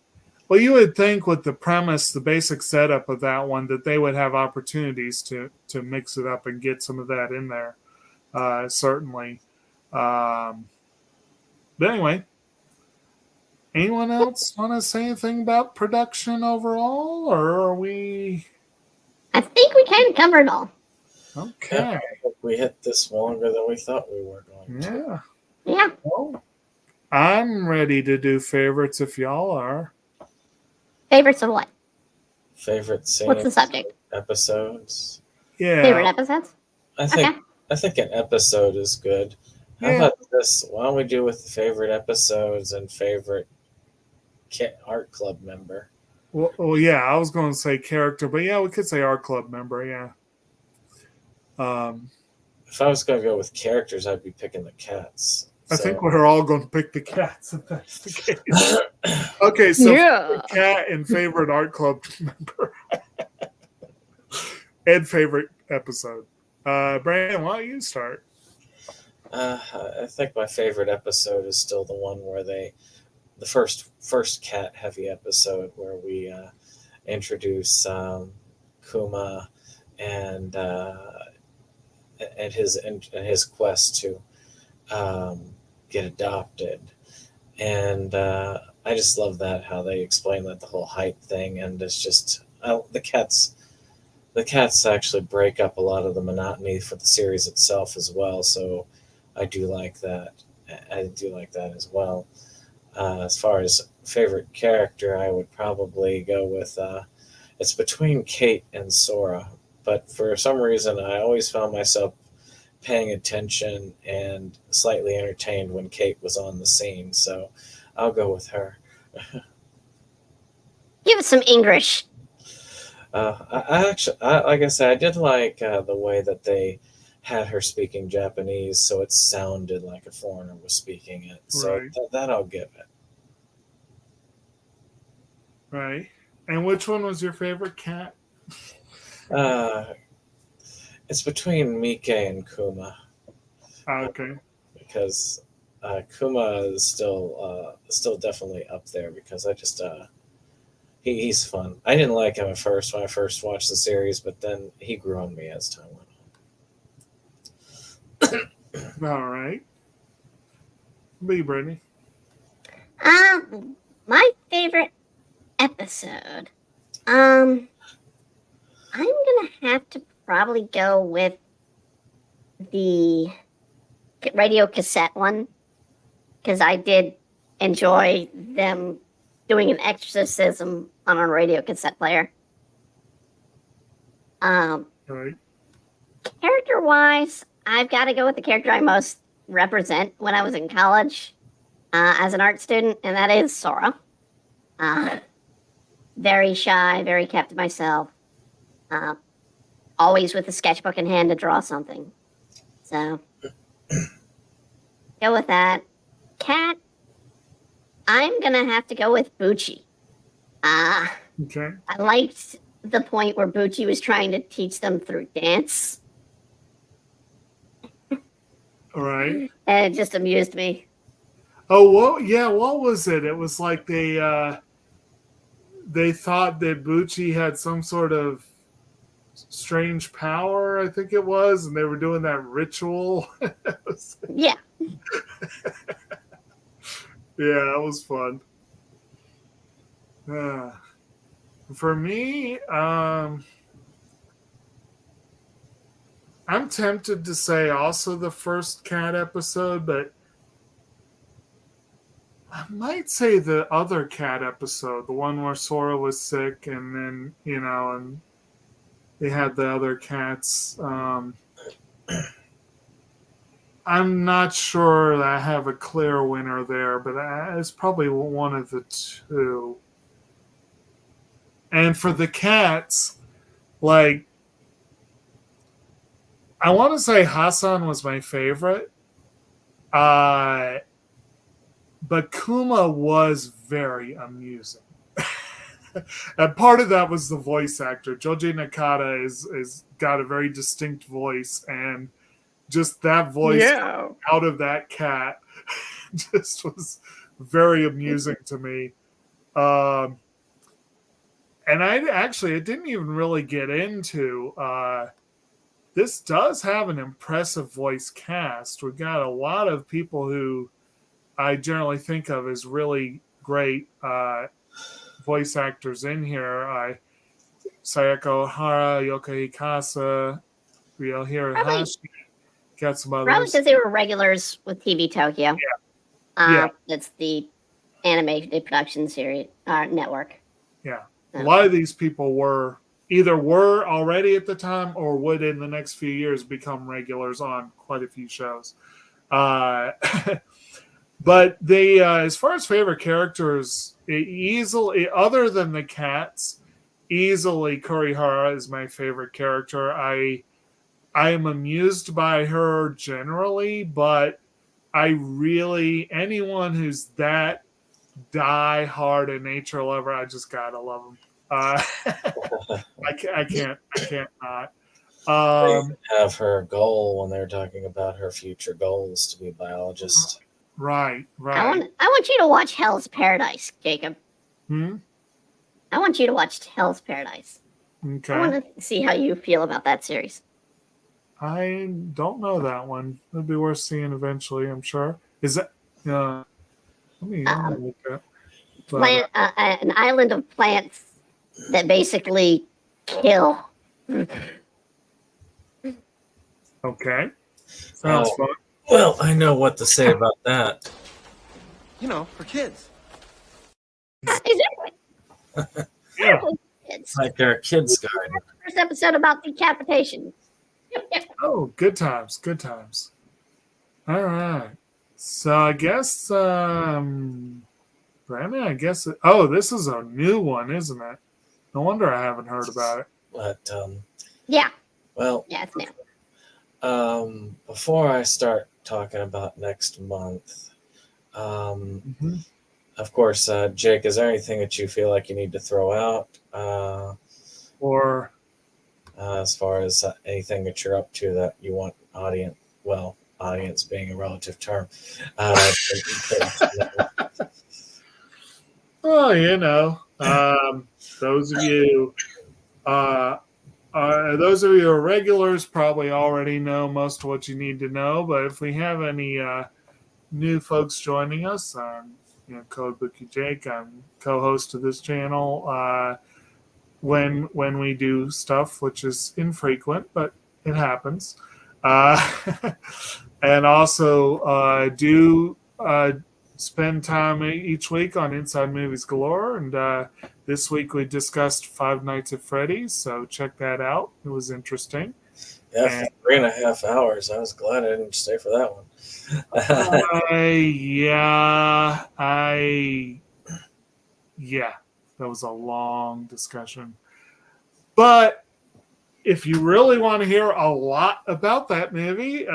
Well, you would think with the premise, the basic setup of that one, that they would have opportunities to mix it up and get some of that in there. Certainly. But anyway, anyone else want to say anything about production overall, or are we? I think we kind of covered it all. Okay. Yeah, we hit this longer than we thought we were going to. Yeah. Yeah. Well, I'm ready to do favorites if y'all are. Favorites of what? Favorite scenes, What's the subject? episodes. Yeah. Favorite episodes? I think Okay. I think an episode is good. How Yeah. about this? Why don't we do with the favorite episodes and favorite art club member? Well, yeah, I was going to say character, but yeah, we could say art club member. Yeah. If I was going to go with characters, I'd be picking the cats. I think we're all going to pick the cats if that's the case. Okay, so Yeah. cat and favorite art club member and favorite episode. Brandon, why don't you start? I think my favorite episode is still the one where the first cat heavy episode where we introduce Kuma and his quest to get adopted, and I just love that how they explain that the whole height thing, and it's just the cats actually break up a lot of the monotony for the series itself as well. So I do like that. I do like that as well. As far as favorite character, I would probably go with it's between Kate and Sora, but for some reason I always found myself paying attention and slightly entertained when Kate was on the scene, so I'll go with her. Give us some English. I actually, like I said, I did like the way that they had her speaking Japanese, so it sounded like a foreigner was speaking it. So Right. that I'll give it. Right. And which one was your favorite cat? It's between Mike and Kuma Okay. because Kuma is still definitely up there because I just he's fun. I didn't like him at first when I first watched the series, but then he grew on me as time went on. All right. Be Brittany. My favorite episode. I'm gonna have to probably go with the radio cassette one because I did enjoy them doing an exorcism on a radio cassette player. All right. Character wise, I've got to go with the character I most represent when I was in college as an art student, and that is Sora. Very shy, very kept to myself. Always with a sketchbook in hand to draw something. So, go with that. Cat, I'm going to have to go with Bucci. Okay. I liked the point where Bucci was trying to teach them through dance. All right. And it just amused me. Oh, well, yeah. What was it? It was like they thought that Bucci had some sort of strange power, I think it was, and they were doing that ritual. Yeah. Yeah, that was fun. For me, I'm tempted to say also the first cat episode, but I might say the other cat episode, the one where Sora was sick and then, and they had the other cats. I'm not sure that I have a clear winner there, but it's probably one of the two. And for the cats, like, I want to say Hassan was my favorite. But Kuma was very amusing. And part of that was the voice actor. Joji Nakata is got a very distinct voice, and just that voice out of that cat just was very amusing to me. And it didn't even really get into. This does have an impressive voice cast. We've got a lot of people who I generally think of as really great voice actors in here. Sayako Hara, Yoka Hikasa, Ryohiro Hashi. Got some others. Probably because they were regulars with TV Tokyo. Yeah. That's the anime production series network. Yeah. A lot of these people were already at the time or would in the next few years become regulars on quite a few shows. But they, as far as favorite characters, easily, other than the cats, easily Kurihara is my favorite character. I am amused by her generally, but anyone who's that die hard a nature lover, I just gotta love them. I can't not. Have her goal when they're talking about her future goals to be a biologist. Right. I want you to watch Hell's Paradise, Jacob. I want you to watch Hell's Paradise. Okay. I want to see how you feel about that series. I don't know that one. It'll be worth seeing eventually, I'm sure. Is that? Let me look at an island of plants that basically kill. Okay. Sounds fun. Well, I know what to say about that. For kids. Exactly. Yeah. It's Like our kids' garden. first episode about decapitation. Oh, good times. Good times. All right. So I guess, Brandon, this is a new one, isn't it? No wonder I haven't heard about it. But, Yeah. well, Yeah, it's new. Before I start talking about next month, of course, Jake, is there anything that you feel like you need to throw out? Or as far as anything that you're up to that you want audience being a relative term. those of you who are regulars probably already know most of what you need to know. But if we have any new folks joining us, Code Bookie Jake, I'm co-host of this channel. When we do stuff, which is infrequent, but it happens. And also do spend time each week on Inside Movies Galore. And this week we discussed Five Nights at Freddy's, so check that out. It was interesting. Yeah, for 3.5 hours. I was glad I didn't stay for that one. That was a long discussion. But if you really want to hear a lot about that movie,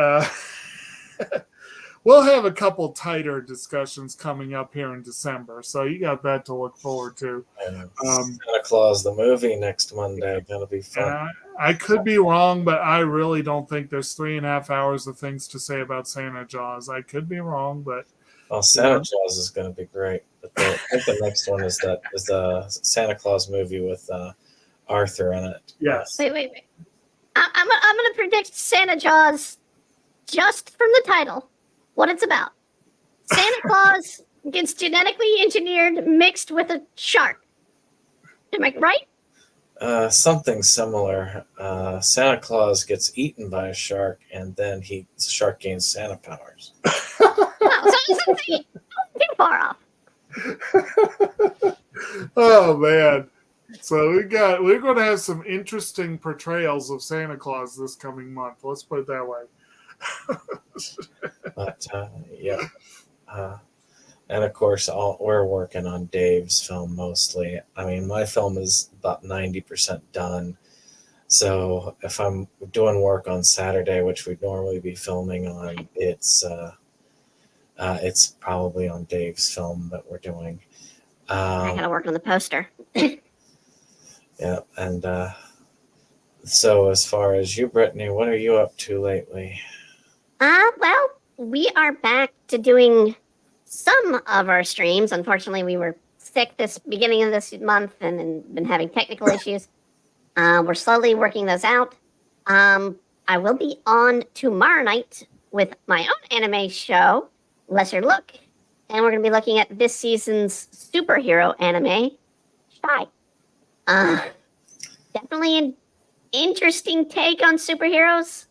we'll have a couple tighter discussions coming up here in December. So you got that to look forward to. Santa Claus, the movie, next Monday. Gonna be fun. I could be wrong, but I really don't think there's 3.5 hours of things to say about Santa Jaws. I could be wrong, but Santa Claus is going to be great. But I think the next one is the Santa Claus movie with Arthur in it. Yes. Wait. I'm gonna predict Santa Jaws just from the title. What it's about. Santa Claus gets genetically engineered mixed with a shark. Am I right? Something simlar. Santa Claus gets eaten by a shark, and then the shark gains Santa powers. No, so too far off. Oh man. So we're going to have some interesting portrayals of Santa Claus this coming month. Let's put it that way. But and of course, we're working on Dave's film mostly. I mean, my film is about 90% done. So if I'm doing work on Saturday, which we'd normally be filming on, it's probably on Dave's film that we're doing. I gotta work on the poster. Yeah, and so as far as you, Brittany, what are you up to lately? Well, we are back to doing some of our streams. Unfortunately, we were sick this beginning of this month and been having technical issues. We're slowly working those out. I will be on tomorrow night with my own anime show, Lesser Look, and we're going to be looking at this season's superhero anime, Shy. Definitely an interesting take on superheroes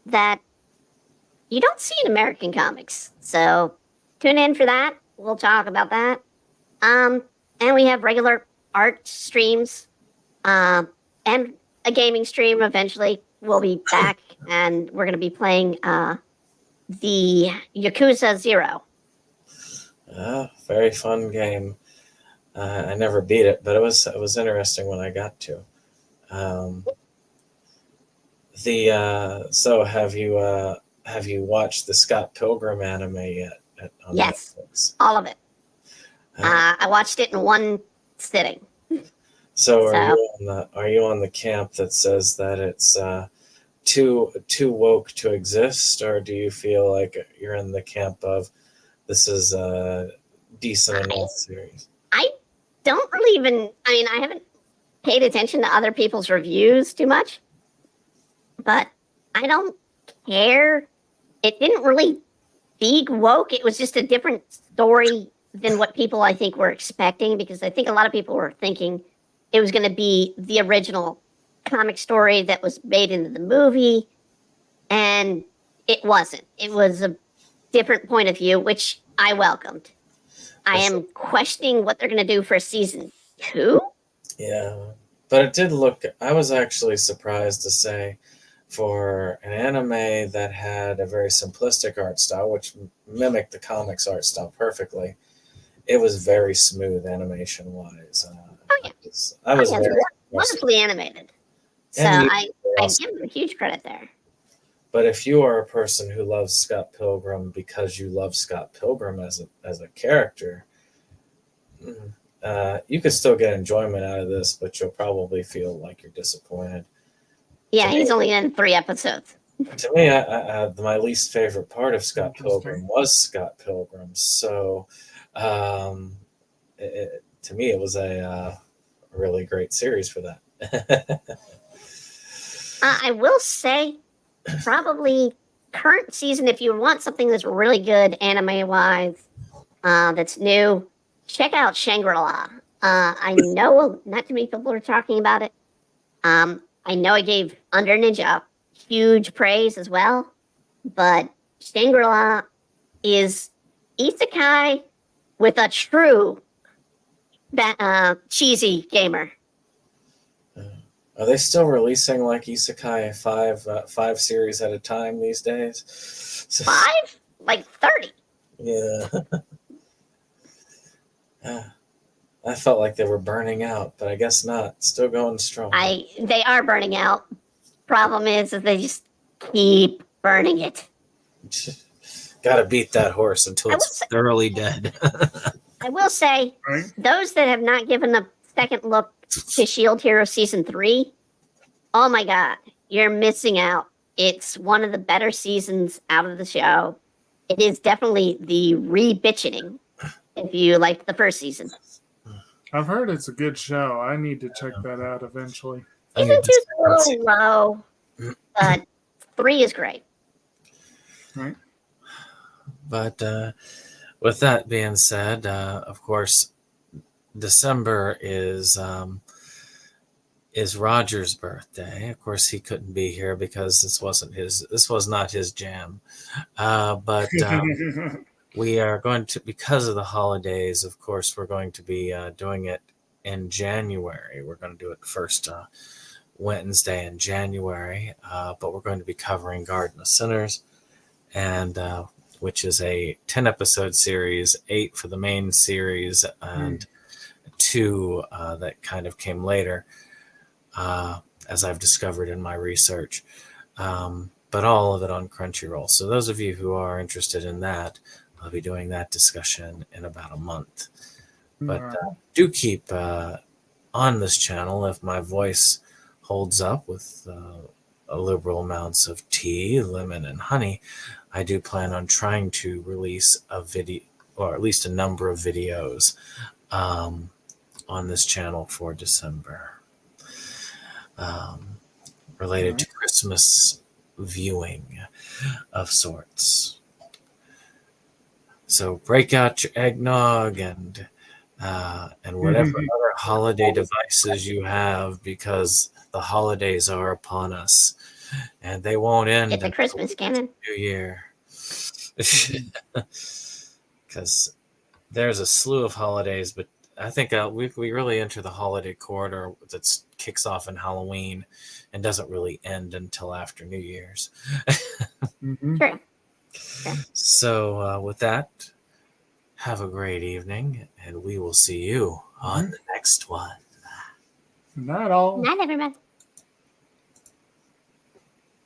that you don't see in American comics. So tune in for that. We'll talk about that. And we have regular art streams and a gaming stream eventually. We'll be back and we're going to be playing the Yakuza 0. Very fun game. I never beat it, but it was interesting when I got to. So have you watched the Scott Pilgrim anime yet? On Yes, Netflix? all of it. I watched it in one sitting. So are you on the camp that says that it's too woke to exist, or do you feel like you're in the camp of this is a decent enough series? I don't really even. I mean, I haven't paid attention to other people's reviews too much, but I don't care. It didn't really be woke. It was just a different story than what people I think were expecting, because I think a lot of people were thinking it was going to be the original comic story that was made into the movie, and it wasn't. It was a different point of view, which I welcomed. I am questioning what they're going to do for season 2. Yeah, but it did look. I was actually surprised to say, for an anime that had a very simplistic art style, which mimicked the comics art style perfectly, it was very smooth animation wise. Yeah. I was it's very wonderfully animated. So And I give them huge credit there. But if you are a person who loves Scott Pilgrim because you love Scott Pilgrim as a character, you could still get enjoyment out of this, but you'll probably feel like you're disappointed. Yeah, he's only in 3 episodes. To me, my least favorite part of Scott Pilgrim was Scott Pilgrim. So, to me, it was a really great series for that. I will say, probably current season, if you want something that's really good anime-wise, that's new, check out Shangri-La. I know not too many people are talking about it. I know I gave Under Ninja huge praise as well, but Shangri-La is isekai with a true cheesy gamer. Are they still releasing like Isekai 5 series at a time these days? 5? Like 30. Yeah. I felt like they were burning out, but I guess not. Still going strong. They are burning out. Problem is that they just keep burning it. Gotta beat that horse until it's thoroughly dead. I will say, those that have not given a second look to Shield Hero Season 3, oh my god, you're missing out. It's one of the better seasons out of the show. It is definitely the re-bitching if you liked the first season. I've heard it's a good show. I need to check that out eventually. Season 2 is a little low, but 3 is great. Right. But with that being said, of course, December is Roger's birthday. Of course, he couldn't be here because this was not his jam. But we are going to, because of the holidays, of course, we're going to be doing it in January. We're going to do it the first Wednesday in January, but we're going to be covering Garden of Sinners, and which is a 10-episode series, 8 for the main series, and 2 that kind of came later, as I've discovered in my research. But all of it on Crunchyroll. So those of you who are interested in that, I'll be doing that discussion in about a month. But do keep on this channel if my voice holds up with liberal amounts of tea, lemon, and honey. I do plan on trying to release a video, or at least a number of videos on this channel for December, related to Christmas viewing of sorts. So break out your eggnog and whatever other holiday devices you have, because the holidays are upon us, and they won't end Get the until Christmas cannon. New Year. Because there's a slew of holidays, but I think we really enter the holiday quarter that kicks off in Halloween and doesn't really end until after New Year's. True. So with that, have a great evening, and we will see you on the next one. Not all. Night, everybody.